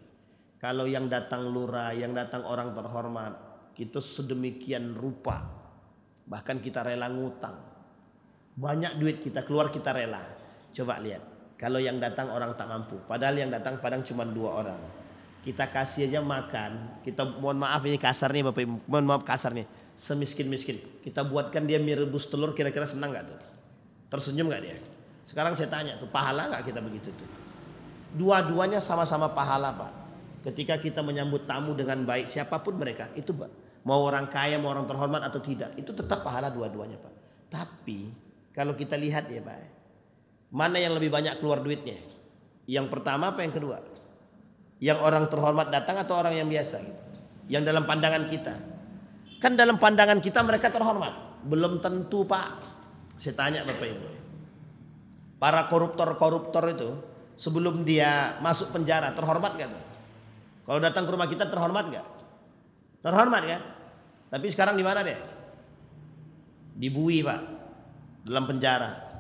Kalau yang datang lurah, yang datang orang terhormat, kita sedemikian rupa. Bahkan kita rela ngutang. Banyak duit kita keluar kita rela. Coba lihat. Kalau yang datang orang tak mampu, padahal yang datang padahal cuma 2 orang. Kita kasih aja makan, kita mohon maaf ini kasar nih Bapak Ibu, mohon maaf kasar nih, semiskin-miskin. Kita buatkan dia mie rebus telur, kira-kira senang gak tuh? Tersenyum gak dia? Sekarang saya tanya tuh, pahala gak kita begitu tuh? Dua-duanya sama-sama pahala Pak. Ketika kita menyambut tamu dengan baik, siapapun mereka, itu mau orang kaya, mau orang terhormat atau tidak, itu tetap pahala dua-duanya Pak. Tapi kalau kita lihat ya Pak, mana yang lebih banyak keluar duitnya? Yang pertama apa yang kedua? Yang orang terhormat datang atau orang yang biasa? Yang dalam pandangan kita. Kan dalam pandangan kita mereka terhormat. Belum tentu Pak. Saya tanya Bapak Ibu. Para koruptor-koruptor itu sebelum dia masuk penjara terhormat gak tuh? Kalau datang ke rumah kita terhormat gak? Terhormat kan? Tapi sekarang di mana dia? Dibui Pak. Dalam penjara.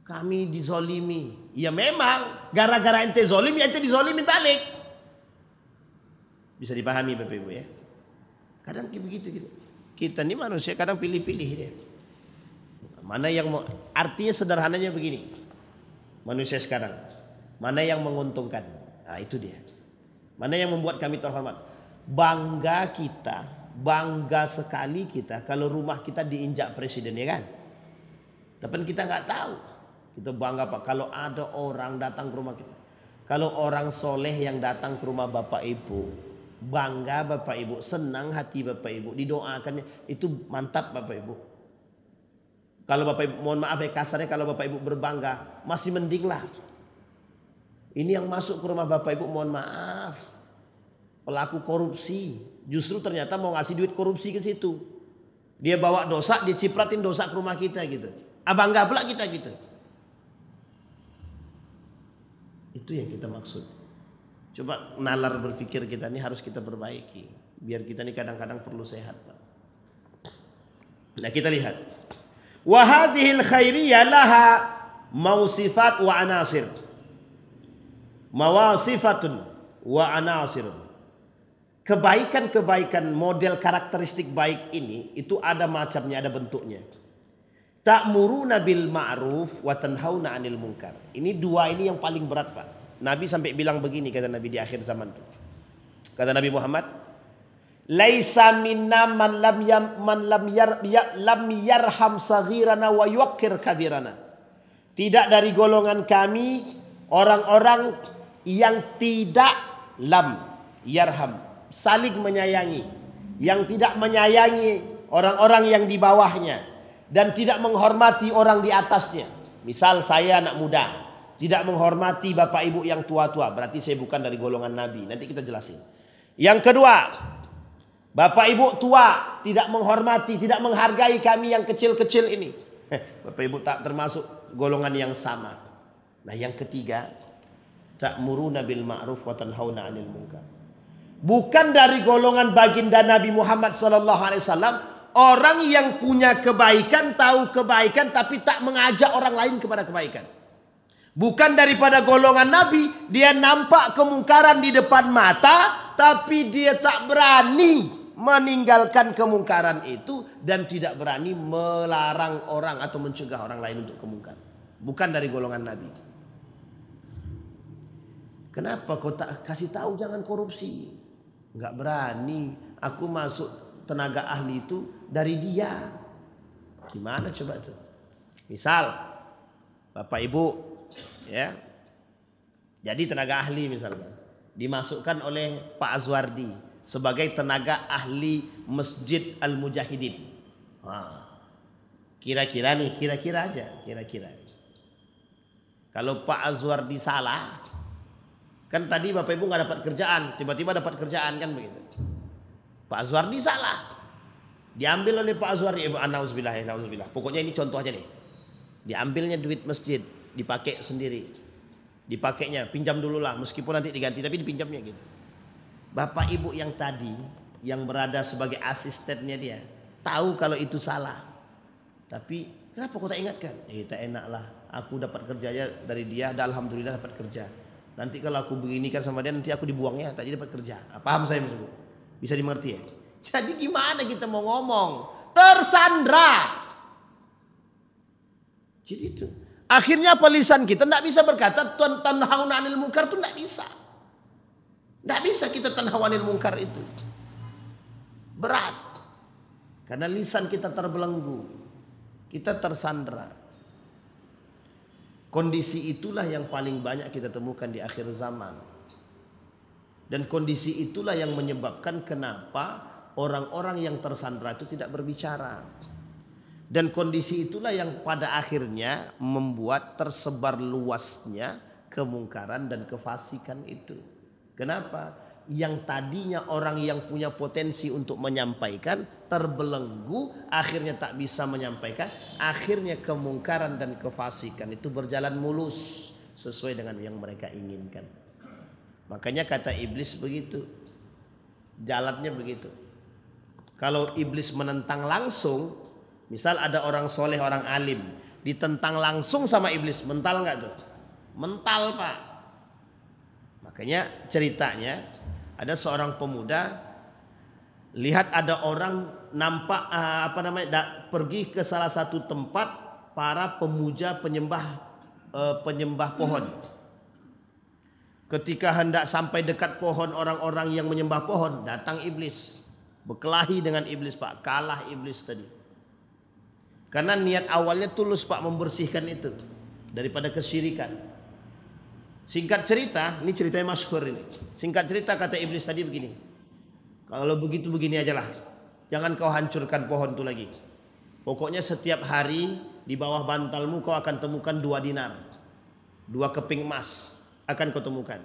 Kami dizolimi. Ya memang gara-gara ente zolim ya ente dizolimin balik. Bisa dipahami Bapak Ibu ya. Kadang begitu gitu. Kita ini manusia kadang pilih-pilih dia. Mana yang mau, artinya sederhananya begini. Manusia sekarang mana yang menguntungkan? Nah itu dia. Mana yang membuat kami terhormat? Bangga kita, bangga sekali kita kalau rumah kita diinjak presiden ya kan. Tapi kita nggak tahu. Kita bangga Pak kalau ada orang datang ke rumah kita. Kalau orang soleh yang datang ke rumah Bapak Ibu, bangga Bapak Ibu, senang hati Bapak Ibu, didoakannya itu mantap Bapak Ibu. Kalau Bapak Ibu, mohon maaf ya kasarnya, kalau Bapak Ibu berbangga masih mending lah. Ini yang masuk ke rumah Bapak Ibu mohon maaf pelaku korupsi, justru ternyata mau ngasih duit korupsi ke situ. Dia bawa dosa, dia cipratin dosa ke rumah kita gitu. Bangga pula kita gitu. Itu yang kita maksud. Coba nalar berpikir kita ini harus kita perbaiki. Biar kita ini kadang-kadang perlu sehat Pak. Nah kita lihat. Wa hadhil khairiyah laha mausifat wa anasir. Mawasifatun wa anasir. Kebaikan-kebaikan model karakteristik baik ini itu ada macamnya, ada bentuknya. Ta'muruna bil ma'ruf wa tanhauna 'anil munkar. Ini dua ini yang paling berat Pak. Nabi sampai bilang begini kata Nabi di akhir zaman itu. Kata Nabi Muhammad, "Laisa minna man lam yarham saghirana wa yuqir kabirana." Tidak dari golongan kami orang-orang yang tidak lam yarham, saling menyayangi, yang tidak menyayangi orang-orang yang di bawahnya dan tidak menghormati orang di atasnya. Misal saya anak muda, tidak menghormati bapak ibu yang tua-tua, berarti saya bukan dari golongan Nabi. Nanti kita jelasin. Yang kedua, bapak ibu tua tidak menghormati, tidak menghargai kami yang kecil-kecil ini. Bapak ibu tak termasuk golongan yang sama. Nah yang ketiga, ta'muruna bil ma'ruf wa tanhauna 'anil munkar. Bukan dari golongan baginda Nabi Muhammad SAW, orang yang punya kebaikan, tahu kebaikan tapi tak mengajak orang lain kepada kebaikan. Bukan daripada golongan Nabi, dia nampak kemungkaran di depan mata, tapi dia tak berani meninggalkan kemungkaran itu dan tidak berani melarang orang atau mencegah orang lain untuk kemungkaran. Bukan dari golongan Nabi. Kenapa kau tak kasih tahu jangan korupsi? Enggak berani. Aku masuk tenaga ahli itu dari dia. Gimana coba tuh? Misal, Bapak Ibu, ya, jadi tenaga ahli misalnya dimasukkan oleh Pak Azwardi sebagai tenaga ahli Masjid Al-Mujahidin. Kira-kira nih, kira-kira aja, kira-kira. Kalau Pak Azwardi salah, kan tadi Bapak Ibu nggak dapat kerjaan, tiba-tiba dapat kerjaan kan begitu. Pak Azwardi salah, diambil oleh Pak Azwardi. Nauzubillah. Pokoknya ini contoh aja nih. Diambilnya duit masjid, dipakai sendiri, dipakainya, pinjam dulu lah, meskipun nanti diganti, tapi dipinjamnya gitu. Bapak ibu yang tadi, yang berada sebagai asistennya dia, tahu kalau itu salah, tapi kenapa kau tak ingatkan? Tak enak lah, aku dapat kerjanya dari dia, dan alhamdulillah dapat kerja. Nanti kalau aku beginikan sama dia, nanti aku dibuangnya, tadi dapat kerja. Paham saya maksudku? Bisa dimengerti ya? Jadi gimana kita mau ngomong? Tersandra. Jadi itu. Akhirnya apa, lisan kita tidak bisa berkata tanhauna 'anil munkar itu tidak bisa. Tidak bisa kita tanhauna 'anil munkar itu. Berat. Karena lisan kita terbelenggu. Kita tersandra. Kondisi itulah yang paling banyak kita temukan di akhir zaman. Dan kondisi itulah yang menyebabkan kenapa orang-orang yang tersandra itu tidak berbicara. Dan kondisi itulah yang pada akhirnya membuat tersebar luasnya kemungkaran dan kefasikan itu. Kenapa? Yang tadinya orang yang punya potensi untuk menyampaikan terbelenggu, akhirnya tak bisa menyampaikan, akhirnya kemungkaran dan kefasikan itu berjalan mulus sesuai dengan yang mereka inginkan. Makanya kata iblis begitu, jalannya begitu. Kalau iblis menentang langsung, misal ada orang soleh, orang alim, ditentang langsung sama iblis, mental nggak tuh? Mental pak. Makanya ceritanya ada seorang pemuda lihat ada orang nampak pergi ke salah satu tempat para pemuja penyembah pohon. Ketika hendak sampai dekat pohon orang-orang yang menyembah pohon, datang iblis, berkelahi dengan iblis pak, kalah iblis tadi. Karena niat awalnya tulus pak, membersihkan itu daripada kesyirikan. Singkat cerita, ini ceritanya masyhur ini. Singkat cerita kata iblis tadi begini, kalau begitu begini aja lah, jangan kau hancurkan pohon itu lagi. Pokoknya setiap hari di bawah bantalmu kau akan temukan 2 dinar, 2 keping emas akan kau temukan.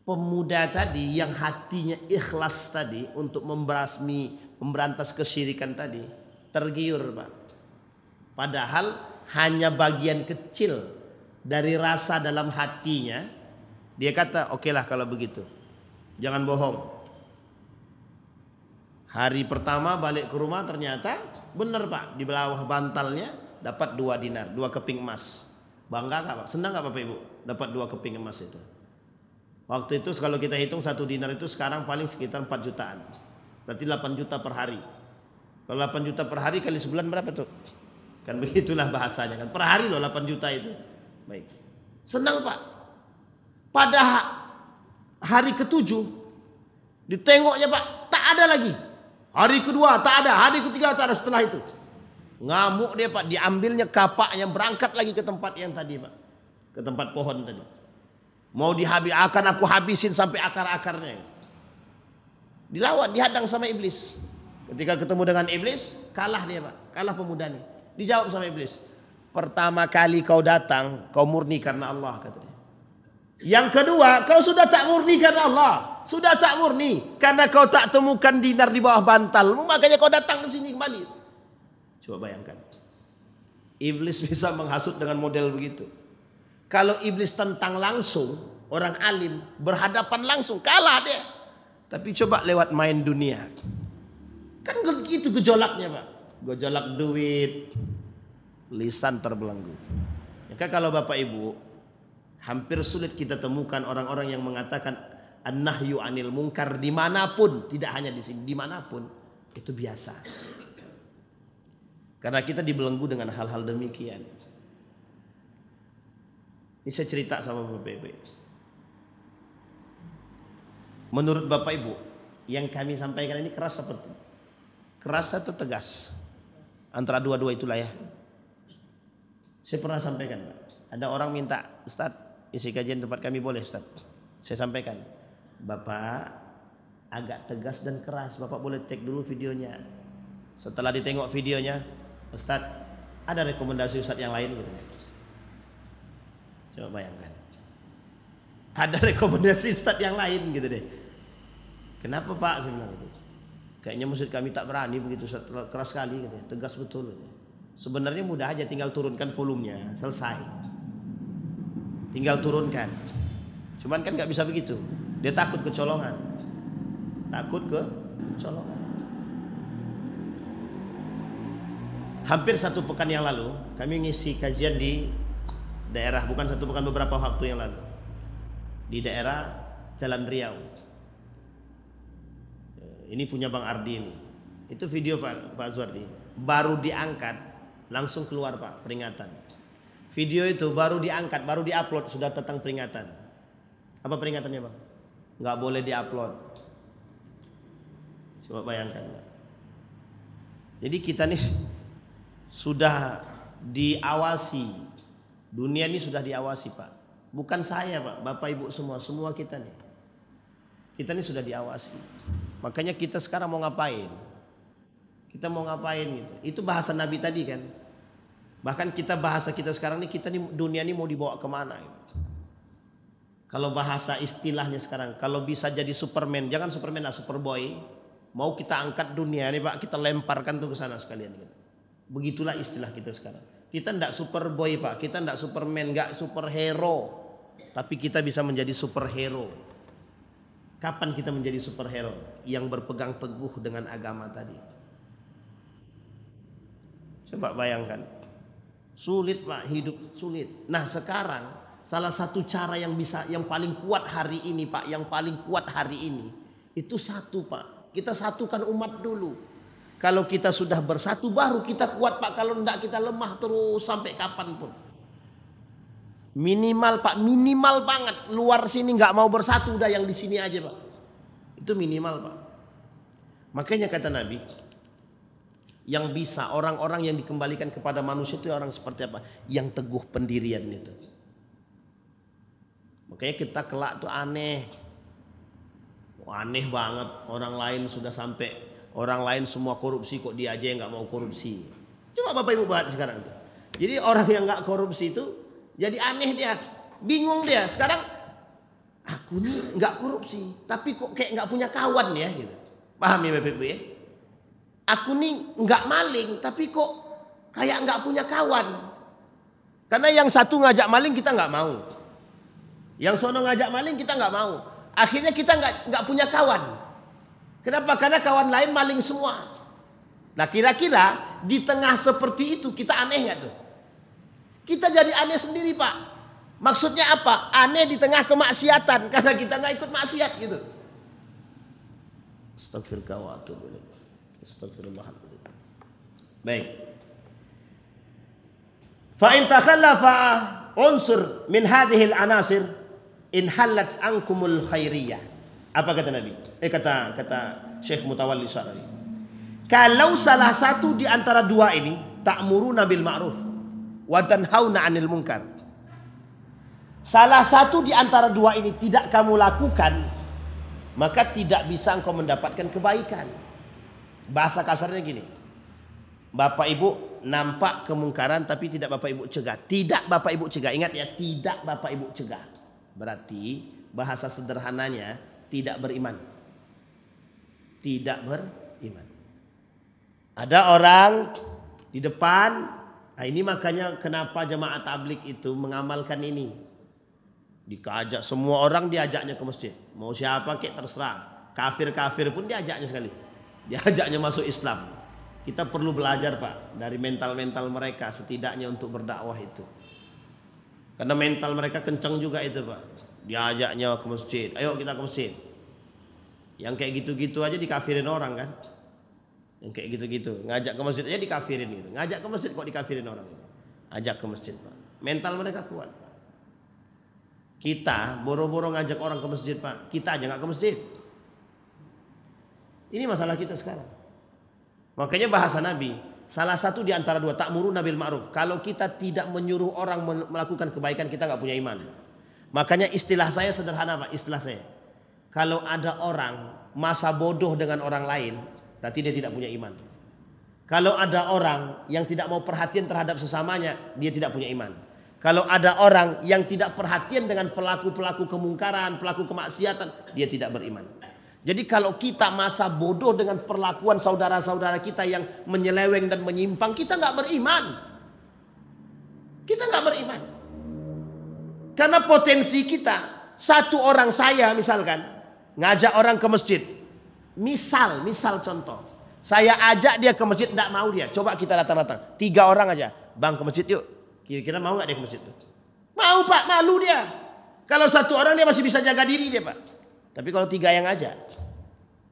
Pemuda tadi yang hatinya ikhlas tadi untuk memberantas kesyirikan tadi, tergiur pak. Padahal hanya bagian kecil dari rasa dalam hatinya. Dia kata oke lah kalau begitu, jangan bohong. Hari pertama balik ke rumah ternyata benar pak, di bawah bantalnya dapat 2 dinar, 2 keping emas. Bangga gak pak? Senang gak bapak ibu dapat 2 keping emas itu? Waktu itu kalau kita hitung 1 dinar itu sekarang paling sekitar 4 jutaan. Berarti 8 juta per hari. Kalau 8 juta per hari kali sebulan berapa tuh? Kan begitulah bahasanya kan. Per hari loh 8 juta itu. Baik. Senang pak. Pada hari ke-7 ditengoknya pak, tak ada lagi. Hari kedua tak ada, hari ketiga tak ada, setelah itu ngamuk dia pak, diambilnya kapaknya, berangkat lagi ke tempat yang tadi pak, ke tempat pohon tadi. Mau akan aku habisin sampai akar-akarnya. Dilawan, dihadang sama iblis. Ketika ketemu dengan iblis, kalah dia pak, kalah pemuda nih. Dijawab sama iblis, pertama kali kau datang, kau murni karena Allah, kata dia. Yang kedua, kau sudah tak murni karena Allah. Sudah tak murni karena kau tak temukan dinar di bawah bantal, makanya kau datang ke sini kembali. Coba bayangkan. Iblis bisa menghasut dengan model begitu. Kalau iblis tentang langsung, orang alim berhadapan langsung, kalah dia. Tapi coba lewat main dunia. Kan begitu gejolaknya, Pak. Gejolak duit, lisan terbelenggu. Maka kalau Bapak Ibu, hampir sulit kita temukan orang-orang yang mengatakan an-nahyu anil munkar dimanapun, tidak hanya di sini, dimanapun, itu biasa. Karena kita dibelenggu dengan hal-hal demikian. Ini saya cerita sama Bapak Ibu. Menurut Bapak Ibu, yang kami sampaikan ini keras seperti keras atau tegas? Antara dua-dua itulah ya. Saya pernah sampaikan, Pak. Ada orang minta, Ustaz, isi kajian tempat kami boleh, Ustaz? Saya sampaikan, Bapak agak tegas dan keras, Bapak boleh cek dulu videonya. Setelah ditengok videonya, Ustaz, ada rekomendasi Ustaz yang lain gitu. Coba bayangkan. Ada rekomendasi Ustaz yang lain gitu deh. Kenapa Pak? Saya bilang gitu. Kayaknya masjid kami tak berani begitu, Ustaz, keras sekali gitu. Tegas betul gitu. Sebenarnya mudah aja, tinggal turunkan volumenya, selesai. Tinggal turunkan. Cuman kan nggak bisa begitu. Dia takut kecolongan. Takut kecolongan. Hampir 1 pekan yang lalu kami ngisi kajian di daerah, bukan 1 pekan, beberapa waktu yang lalu, di daerah Jalan Riau. Ini punya Bang Ardi ini. Itu video Pak Azwardi baru diangkat, langsung keluar Pak peringatan. Video itu baru diangkat, baru diupload, sudah datang peringatan. Apa peringatannya Bang? Nggak boleh diupload. Coba bayangkan Pak. Jadi kita nih sudah diawasi, dunia ini sudah diawasi Pak. Bukan saya Pak, Bapak Ibu semua kita nih. Kita ini sudah diawasi. Makanya kita sekarang mau ngapain? Kita mau ngapain gitu. Itu bahasa Nabi tadi kan. Bahkan bahasa kita sekarang nih, kita nih dunia ini mau dibawa kemana gitu. Kalau bahasa istilahnya sekarang, kalau bisa jadi Superman, jangan Superman lah, Superboy. Mau kita angkat dunia ini Pak, kita lemparkan tuh ke sana sekalian gitu. Begitulah istilah kita sekarang. Kita enggak Superboy Pak, kita enggak Superman, enggak superhero. Tapi kita bisa menjadi superhero. Kapan kita menjadi superhero? Yang berpegang teguh dengan agama tadi. Coba bayangkan. Sulit Pak, hidup sulit. Nah sekarang salah satu cara yang paling kuat hari ini Pak, yang paling kuat hari ini, itu satu Pak. Kita satukan umat dulu. Kalau kita sudah bersatu baru kita kuat Pak. Kalau enggak kita lemah terus sampai kapanpun. Minimal Pak, minimal banget. Luar sini nggak mau bersatu, udah yang di sini aja Pak. Itu minimal Pak. Makanya kata Nabi, yang bisa orang-orang yang dikembalikan kepada manusia itu orang seperti apa? Yang teguh pendirian itu. Makanya kita kelak tuh aneh. Aneh banget. Orang lain sudah sampai, orang lain semua korupsi, kok dia aja yang nggak mau korupsi. Coba Bapak Ibu bahas sekarang tuh. Jadi orang yang nggak korupsi itu jadi aneh dia, bingung dia. Sekarang aku nih nggak korupsi, tapi kok kayak nggak punya kawan ya gitu. Paham ya Bapak Ibu ya? Aku nih nggak maling, tapi kok kayak nggak punya kawan. Karena yang satu ngajak maling kita nggak mau, yang sono ngajak maling kita nggak mau. Akhirnya kita nggak punya kawan. Kenapa? Karena kawan lain maling semua. Nah kira-kira di tengah seperti itu kita aneh nggak tuh? Kita jadi aneh sendiri Pak. Maksudnya apa? Aneh di tengah kemaksiatan karena kita nggak ikut maksiat gitu. Astagfirullahaladzim. Baik. Fa in takhallafa unsur min hadhihi al-anasir in halat ankumul khairiyah. Apa kata Nabi? Kata Syekh Mutawalli Syar'i. Kalau salah satu di antara dua ini, ta'muruna bil ma'ruf wa tanhauna 'anil munkar. Salah satu di antara dua ini tidak kamu lakukan, maka tidak bisa engkau mendapatkan kebaikan. Bahasa kasarnya gini. Bapak Ibu nampak kemungkaran tapi tidak Bapak Ibu cegah. Tidak Bapak Ibu cegah. Ingat ya, tidak Bapak Ibu cegah. Berarti bahasa sederhananya tidak beriman. Tidak beriman. Ada orang di depan. Nah ini makanya kenapa jemaah tabligh itu mengamalkan ini. Dikajak semua orang, diajaknya ke masjid. Mau siapa kek terserah. Kafir-kafir pun diajaknya sekali. Diajaknya masuk Islam. Kita perlu belajar Pak dari mental-mental mereka setidaknya untuk berdakwah itu. Karena mental mereka kencang juga itu Pak. Diajaknya ke masjid. Ayo kita ke masjid. Yang kayak gitu-gitu aja dikafirin orang kan. Yang kayak gitu-gitu. Ngajak ke masjid aja dikafirin gitu. Ngajak ke masjid kok dikafirin orang. Ajak ke masjid Pak. Mental mereka kuat. Kita boro-boro ngajak orang ke masjid Pak. Kita aja nggak ke masjid. Ini masalah kita sekarang. Makanya bahasa Nabi, salah satu di antara dua, ta'muruna bil ma'ruf. Kalau kita tidak menyuruh orang melakukan kebaikan, kita nggak punya iman. Makanya istilah saya sederhana Pak, istilah saya. Kalau ada orang masa bodoh dengan orang lain, berarti dia tidak punya iman. Kalau ada orang yang tidak mau perhatian terhadap sesamanya, dia tidak punya iman. Kalau ada orang yang tidak perhatian dengan pelaku-pelaku kemungkaran, pelaku kemaksiatan, dia tidak beriman. Jadi kalau kita masa bodoh dengan perlakuan saudara-saudara kita yang menyeleweng dan menyimpang, kita nggak beriman. Kita nggak beriman. Karena potensi kita, satu orang saya misalkan ngajak orang ke masjid. Misal contoh, saya ajak dia ke masjid, tidak mau dia. Coba kita datang-datang, 3 orang aja, bang ke masjid yuk. Kira-kira mau nggak dia ke masjid itu? Mau Pak, malu dia. Kalau 1 orang dia masih bisa jaga diri dia Pak. Tapi kalau 3 yang aja,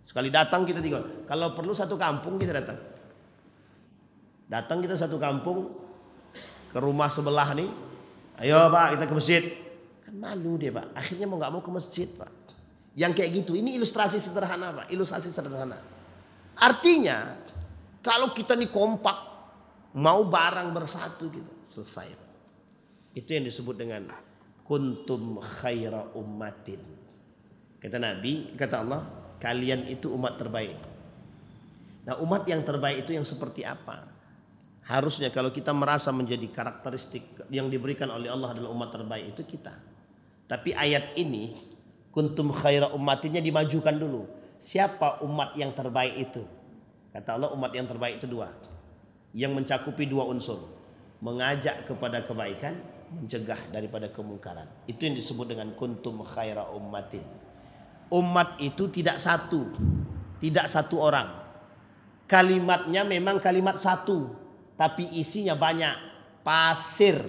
sekali datang kita 3. Kalau perlu 1 kampung kita datang. Datang kita 1 kampung ke rumah sebelah nih. Ayo Pak kita ke masjid. Kan malu dia Pak. Akhirnya mau nggak mau ke masjid Pak. Yang kayak gitu. Ini ilustrasi sederhana Pak. Ilustrasi sederhana. Artinya kalau kita nih kompak, mau barang bersatu gitu, selesai. Itu yang disebut dengan kuntum khaira ummatin. Kata Nabi, kata Allah, kalian itu umat terbaik. Nah umat yang terbaik itu yang seperti apa? Harusnya kalau kita merasa menjadi karakteristik yang diberikan oleh Allah adalah umat terbaik, itu kita. Tapi ayat ini kuntum khaira ummatinnya dimajukan dulu. Siapa umat yang terbaik itu? Kata Allah umat yang terbaik itu 2. Yang mencakupi 2 unsur. Mengajak kepada kebaikan, mencegah daripada kemungkaran. Itu yang disebut dengan kuntum khaira ummatin. Umat itu tidak satu. Tidak 1 orang. Kalimatnya memang kalimat 1. Tapi isinya banyak. Pasir.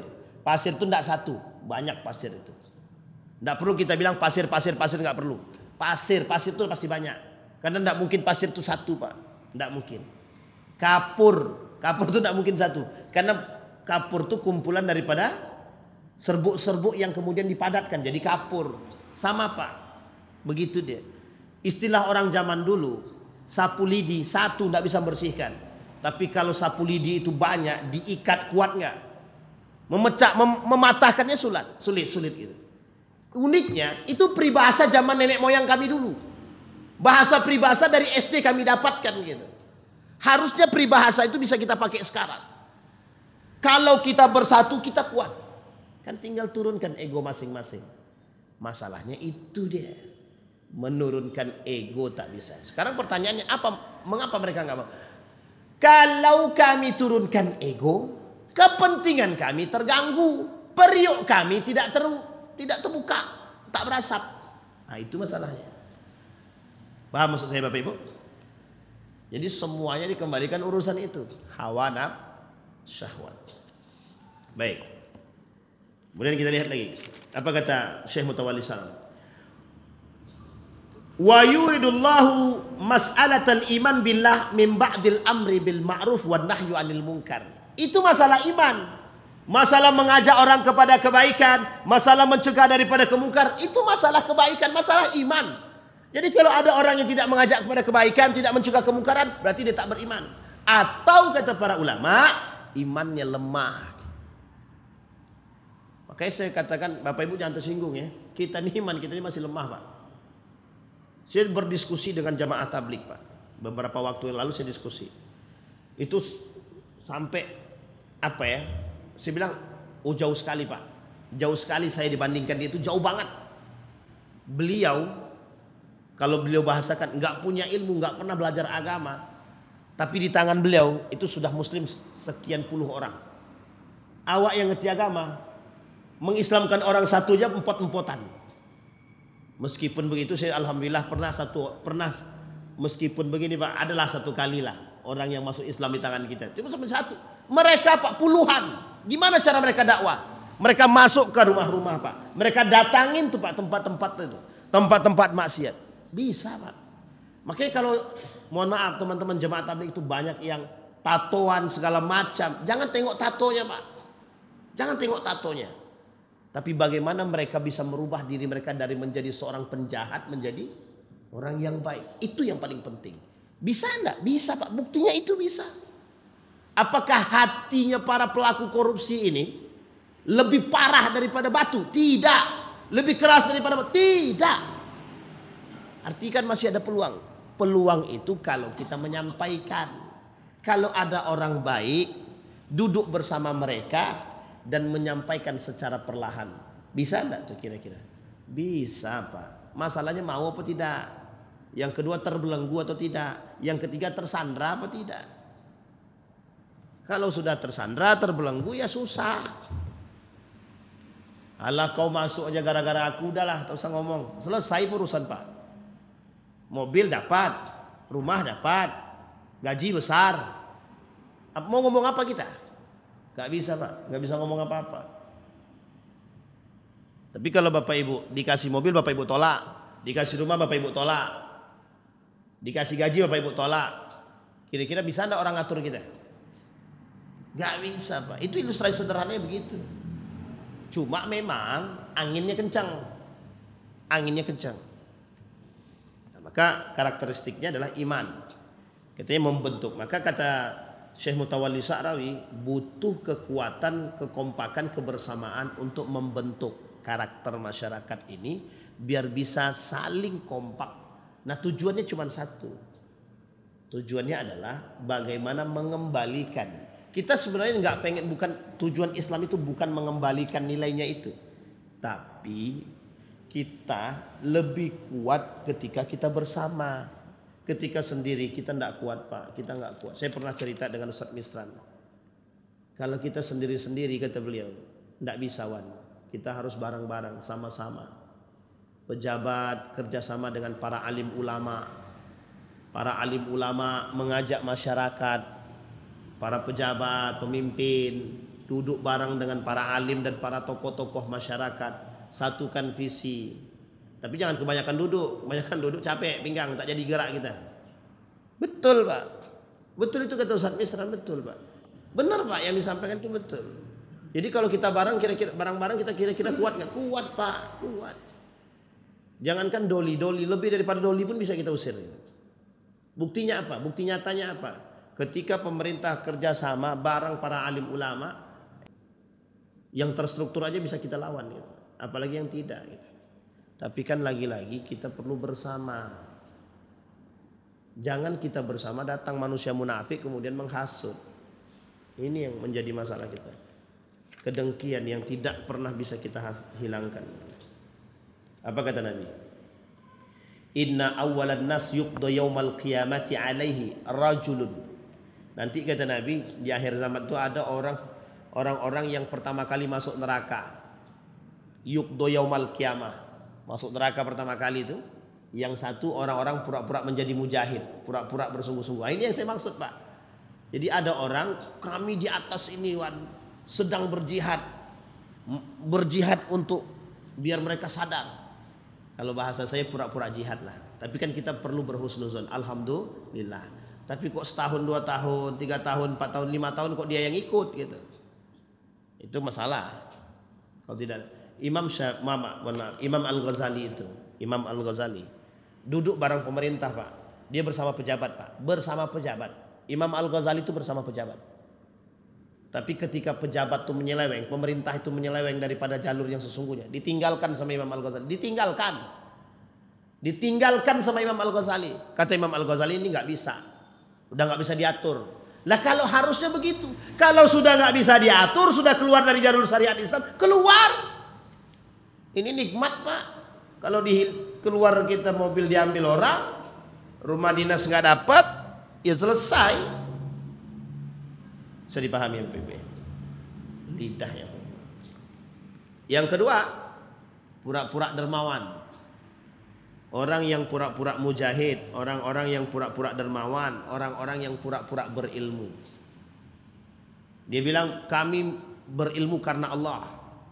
Pasir itu tidak 1. Banyak pasir itu. Tidak perlu kita bilang pasir nggak perlu. Pasir itu pasti banyak. Karena tidak mungkin pasir itu 1 Pak. Tidak mungkin. Kapur itu tidak mungkin 1. Karena kapur itu kumpulan daripada serbuk-serbuk yang kemudian dipadatkan jadi kapur. Sama Pak. Begitu dia. Istilah orang zaman dulu, sapu lidi 1 tidak bisa membersihkan. Tapi kalau sapu lidi itu banyak, diikat kuat nggak? Mematahkannya sulit gitu. Uniknya itu peribahasa zaman nenek moyang kami dulu. Bahasa peribahasa dari SD kami dapatkan gitu. Harusnya peribahasa itu bisa kita pakai sekarang. Kalau kita bersatu kita kuat. Kan tinggal turunkan ego masing-masing. Masalahnya itu dia. Menurunkan ego tak bisa. Sekarang pertanyaannya mengapa mereka nggak mau? Kalau kami turunkan ego, kepentingan kami terganggu. Periuk kami tidak terbuka, tak berasap. Nah itu masalahnya. Paham maksud saya Bapak Ibu? Jadi semuanya dikembalikan urusan itu. Hawa syahwat. Baik. Kemudian kita lihat lagi. Apa kata Syekh Mutawalli Salam? Wa yuridullahu mas'alatal iman billah min ba'dil amri bil ma'ruf wan nahyu 'anil munkar. Itu masalah iman. Masalah mengajak orang kepada kebaikan, masalah mencegah daripada kemungkar, itu masalah kebaikan, masalah iman. Jadi kalau ada orang yang tidak mengajak kepada kebaikan, tidak mencegah kemungkaran, berarti dia tak beriman. Atau kata para ulama, imannya lemah. Makanya saya katakan, Bapak Ibu jangan tersinggung ya. Kita ini iman kita ini masih lemah Pak. Saya berdiskusi dengan jamaah tabligh Pak. Beberapa waktu yang lalu saya diskusi. Itu Sampai apa ya? Saya bilang, oh jauh sekali Pak. Jauh sekali saya dibandingkan dia, itu jauh banget. Beliau, kalau beliau bahasakan, nggak punya ilmu, nggak pernah belajar agama. Tapi di tangan beliau itu sudah muslim sekian puluh orang. Awak yang ngerti agama, mengislamkan orang satu aja empot-empotan. Meskipun begitu saya alhamdulillah pernah meskipun begini Pak, adalah satu kali lah orang yang masuk Islam di tangan kita. Cuma sampai satu. Mereka Pak puluhan. Gimana cara mereka dakwah? Mereka masuk ke rumah-rumah Pak. Mereka datangin tuh Pak tempat-tempat itu. Tempat-tempat maksiat. Bisa Pak. Makanya kalau mohon maaf teman-teman jemaah tabligh itu banyak yang tatoan segala macam. Jangan tengok tatonya Pak. Jangan tengok tatonya. Tapi bagaimana mereka bisa merubah diri mereka dari menjadi seorang penjahat menjadi orang yang baik. Itu yang paling penting. Bisa enggak? Bisa Pak. Buktinya itu bisa. Apakah hatinya para pelaku korupsi ini lebih parah daripada batu? Tidak. Lebih keras daripada batu? Tidak. Artinya kan masih ada peluang. Peluang itu kalau kita menyampaikan. Kalau ada orang baik duduk bersama mereka dan menyampaikan secara perlahan. Bisa enggak tuh kira-kira? Bisa Pak. Masalahnya mau apa tidak? Yang kedua terbelenggu atau tidak? Yang ketiga tersandra apa tidak? Kalau sudah tersandra, terbelenggu ya susah. Alah kau masuk aja gara-gara aku, udahlah tak usah ngomong. Selesai urusan Pak. Mobil dapat, rumah dapat, gaji besar. Mau ngomong apa kita? Gak bisa Pak, gak bisa ngomong apa-apa. Tapi kalau Bapak Ibu dikasih mobil Bapak Ibu tolak, dikasih rumah Bapak Ibu tolak, dikasih gaji Bapak Ibu tolak, kira-kira bisa enggak orang ngatur kita? Gak bisa Pak, itu ilustrasi sederhananya begitu. Cuma memang anginnya kencang. Anginnya kencang. Nah, maka karakteristiknya adalah iman. Katanya membentuk. Maka kata Syekh Mutawalli Sa'rawi, butuh kekuatan, kekompakan, kebersamaan untuk membentuk karakter masyarakat ini biar bisa saling kompak. Nah tujuannya cuma satu. Tujuannya adalah bagaimana mengembalikan. Kita sebenarnya nggak pengen, bukan tujuan Islam itu bukan mengembalikan nilainya itu. Tapi kita lebih kuat ketika kita bersama. Ketika sendiri kita tidak kuat Pak, kita nggak kuat. Saya pernah cerita dengan Ustaz Misran. Kalau kita sendiri-sendiri kata beliau, tidak bisa Wan. Kita harus bareng-bareng, sama-sama. Pejabat kerjasama dengan para alim ulama. Para alim ulama mengajak masyarakat. Para pejabat, pemimpin duduk bareng dengan para alim dan para tokoh-tokoh masyarakat. Satukan visi. Tapi jangan kebanyakan duduk capek pinggang, tak jadi gerak kita. Betul Pak. Betul itu kata Ustaz Misran, betul Pak. Benar Pak yang disampaikan itu betul. Jadi kalau kita bareng-bareng kita kira-kira kuat nggak? Kuat Pak, kuat. Jangankan doli lebih daripada doli pun bisa kita usir. Buktinya apa? Bukti nyatanya apa? Ketika pemerintah kerjasama bareng para alim ulama, yang terstruktur aja bisa kita lawan, gitu. Apalagi yang tidak. Gitu. Tapi kan lagi-lagi kita perlu bersama. Jangan kita bersama datang manusia munafik kemudian menghasut. Ini yang menjadi masalah kita. Kedengkian yang tidak pernah bisa kita hilangkan. Apa kata Nabi? Inna awwalan nas yuqda yaumal qiyamati alaihi rajulun. Nanti kata Nabi di akhir zaman itu ada orang-orang yang pertama kali masuk neraka. Yuqda yaumal qiyamah. Masuk neraka pertama kali itu, yang satu orang-orang pura-pura menjadi mujahid, pura-pura bersungguh-sungguh. Ini yang saya maksud Pak. Jadi ada orang, kami di atas ini Wan, sedang berjihad untuk biar mereka sadar. Kalau bahasa saya pura-pura jihad lah. Tapi kan kita perlu berhusnuzon. Alhamdulillah. Tapi kok setahun, 2 tahun, 3 tahun, 4 tahun, 5 tahun kok dia yang ikut gitu. Itu masalah. Kalau tidak Imam Al-Ghazali itu, Imam Al-Ghazali duduk bareng pemerintah Pak. Dia bersama pejabat Pak, bersama pejabat. Imam Al-Ghazali itu bersama pejabat. Tapi ketika pejabat itu menyeleweng, pemerintah itu menyeleweng daripada jalur yang sesungguhnya, ditinggalkan sama Imam Al-Ghazali, ditinggalkan sama Imam Al-Ghazali. Kata Imam Al-Ghazali ini nggak bisa, udah nggak bisa diatur. Lah kalau harusnya begitu. Kalau sudah nggak bisa diatur, sudah keluar dari jalur syariat Islam, keluar. Ini nikmat Pak. Kalau keluar kita mobil diambil orang, rumah dinas nggak dapat, ya selesai. Bisa dipahami MPB. Lidah yang kedua. Yang kedua, pura-pura dermawan. Orang yang pura-pura mujahid, orang-orang yang pura-pura dermawan, orang-orang yang pura-pura berilmu. Dia bilang kami berilmu karena Allah,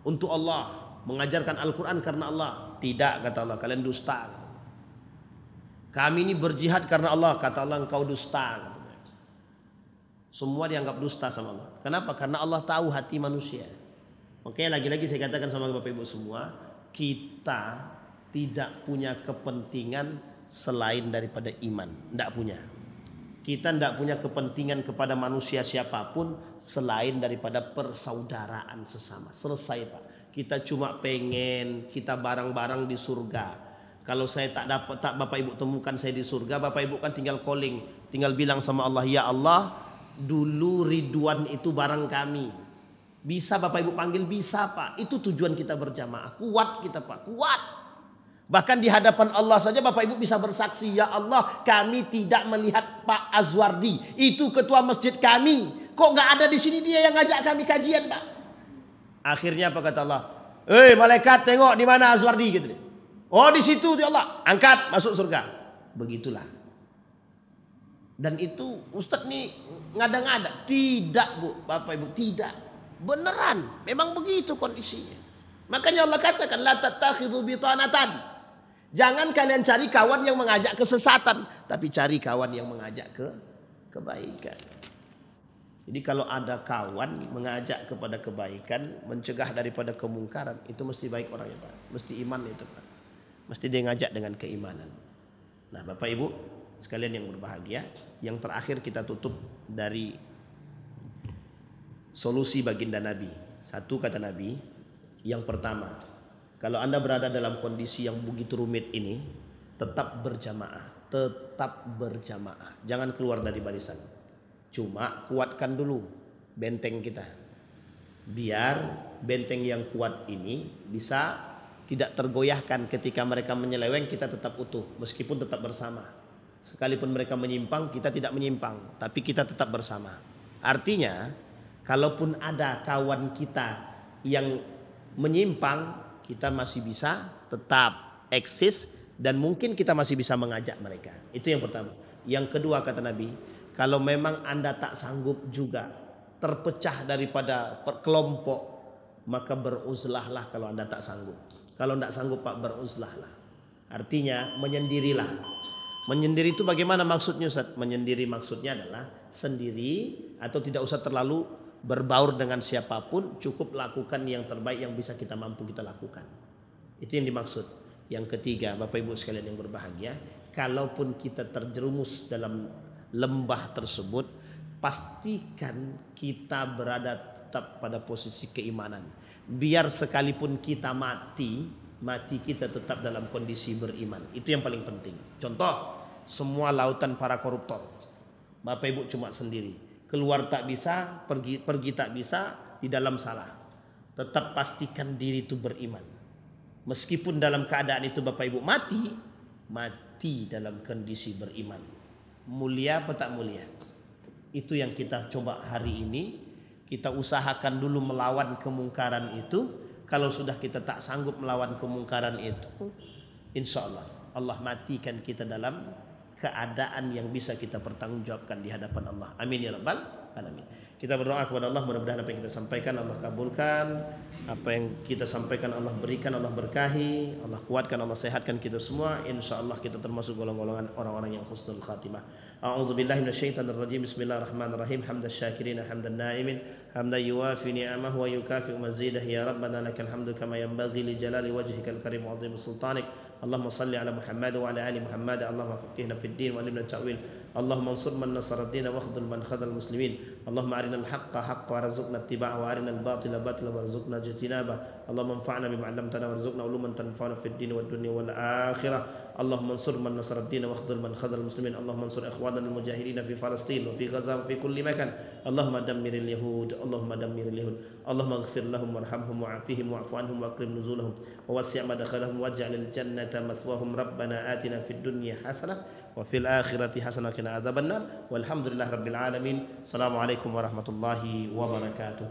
untuk Allah, mengajarkan Al-Quran karena Allah. Tidak, kata Allah, kalian dusta. Kami ini berjihad karena Allah, kata Allah engkau dusta. Semua dianggap dusta sama Allah. Kenapa? Karena Allah tahu hati manusia. Makanya lagi-lagi saya katakan sama Bapak Ibu semua, kita tidak punya kepentingan selain daripada iman. Tidak punya. Kita tidak punya kepentingan kepada manusia siapapun selain daripada persaudaraan sesama. Selesai Pak. Kita cuma pengen kita bareng-bareng di surga. Kalau saya tak Bapak Ibu temukan saya di surga, Bapak Ibu kan tinggal calling, tinggal bilang sama Allah, ya Allah, dulu Ridwan itu bareng kami. Bisa Bapak Ibu panggil, bisa Pak. Itu tujuan kita berjamaah. Kuat kita Pak, kuat. Bahkan di hadapan Allah saja Bapak Ibu bisa bersaksi, ya Allah, kami tidak melihat Pak Azwardi, itu ketua masjid kami. Kok nggak ada di sini dia yang ngajak kami kajian Pak? Akhirnya apa kata Allah? Malaikat tengok di mana Azwardi gitu. Oh di situ ya Allah, angkat masuk surga. Begitulah. Dan itu Ustadz nih ngada-ngada. Tidak Bu, Bapak Ibu, tidak. Beneran, memang begitu kondisinya. Makanya Allah katakan la tattakhidhu bitanatan. Jangan kalian cari kawan yang mengajak kesesatan, tapi cari kawan yang mengajak ke kebaikan. Jadi kalau ada kawan mengajak kepada kebaikan, mencegah daripada kemungkaran, itu mesti baik orangnya Pak. Mesti iman itu Pak. Mesti dia ngajak dengan keimanan. Nah Bapak Ibu sekalian yang berbahagia, yang terakhir kita tutup dari solusi baginda Nabi. Satu kata Nabi, yang pertama, kalau Anda berada dalam kondisi yang begitu rumit ini, tetap berjamaah, tetap berjamaah. Jangan keluar dari barisan. Cuma kuatkan dulu benteng kita. Biar benteng yang kuat ini bisa tidak tergoyahkan ketika mereka menyeleweng, kita tetap utuh meskipun tetap bersama. Sekalipun mereka menyimpang, kita tidak menyimpang, tapi kita tetap bersama. Artinya, kalaupun ada kawan kita yang menyimpang, kita masih bisa tetap eksis dan mungkin kita masih bisa mengajak mereka. Itu yang pertama. Yang kedua kata Nabi, kalau memang Anda tak sanggup juga terpecah daripada kelompok, maka beruzlahlah kalau Anda tak sanggup. Kalau tidak sanggup Pak, beruzlahlah. Artinya menyendirilah. Menyendiri itu bagaimana maksudnya Ustaz? Menyendiri maksudnya adalah sendiri atau tidak usah terlalu berbaur dengan siapapun, cukup lakukan yang terbaik yang bisa kita mampu kita lakukan. Itu yang dimaksud. Yang ketiga, Bapak Ibu sekalian yang berbahagia, kalaupun kita terjerumus dalam lembah tersebut, pastikan kita berada tetap pada posisi keimanan. Biar sekalipun kita mati kita tetap dalam kondisi beriman. Itu yang paling penting. Contoh, semua lautan para koruptor, Bapak Ibu cuma sendiri. Keluar tak bisa, pergi tak bisa, di dalam salah. Tetap pastikan diri itu beriman. Meskipun dalam keadaan itu Bapak Ibu mati dalam kondisi beriman. Mulia apa tak mulia? Itu yang kita coba hari ini. Kita usahakan dulu melawan kemungkaran itu. Kalau sudah kita tak sanggup melawan kemungkaran itu, insya Allah matikan kita dalam keadaan yang bisa kita pertanggungjawabkan di hadapan Allah. Amin ya rabbal alamin. Kita berdoa kepada Allah, mudah-mudahan apa yang kita sampaikan Allah kabulkan, apa yang kita sampaikan Allah berikan, Allah berkahi, Allah kuatkan, Allah sehatkan kita semua. Insya Allah kita termasuk golongan orang-orang yang husnul khatimah. A'udzubillahi minasyaitonir rajim. Bismillahirrahmanirrahim. Hamdal syakirin, hamdan naimin, hamdan yuwafi ni'amahu wa yukafi'u mazidah. Ya Rabbana lakal hamdu kama yanbaghi li jalali wajhikal karim wa 'azimi sultanik. Allahumma salli ala Muhammad wa ala ali Muhammad. Allahumma faqihna fid din wa alimna ta'wil. اللهم انصر من نصر الدين واخذل من خذل المسلمين اللهم أرنا الحق حقا وارزقنا اتباعه وأرنا الباطل باطلا وارزقنا اجتنابه اللهم انفعنا بما علمتنا وارزقنا علوما تنفعنا في الدين والدنيا والآخرة اللهم انصر من نصر الدين واخذل من خذل المسلمين اللهم انصر إخواننا المجاهدين في فلسطين وفي غزة وفي كل مكان اللهم دمر اليهود اللهم دمر اليهود اللهم اغفر لهم وارحمهم وعافهم واعف عنهم واكرم نزولهم ووسع مدخلهم واجعل الجنة مثواهم ربنا آتنا في الدنيا حسنة وفي الآخرة حسنة وقنا عذاب النار والحمد لله رب العالمين السلام عليكم ورحمة الله وبركاته.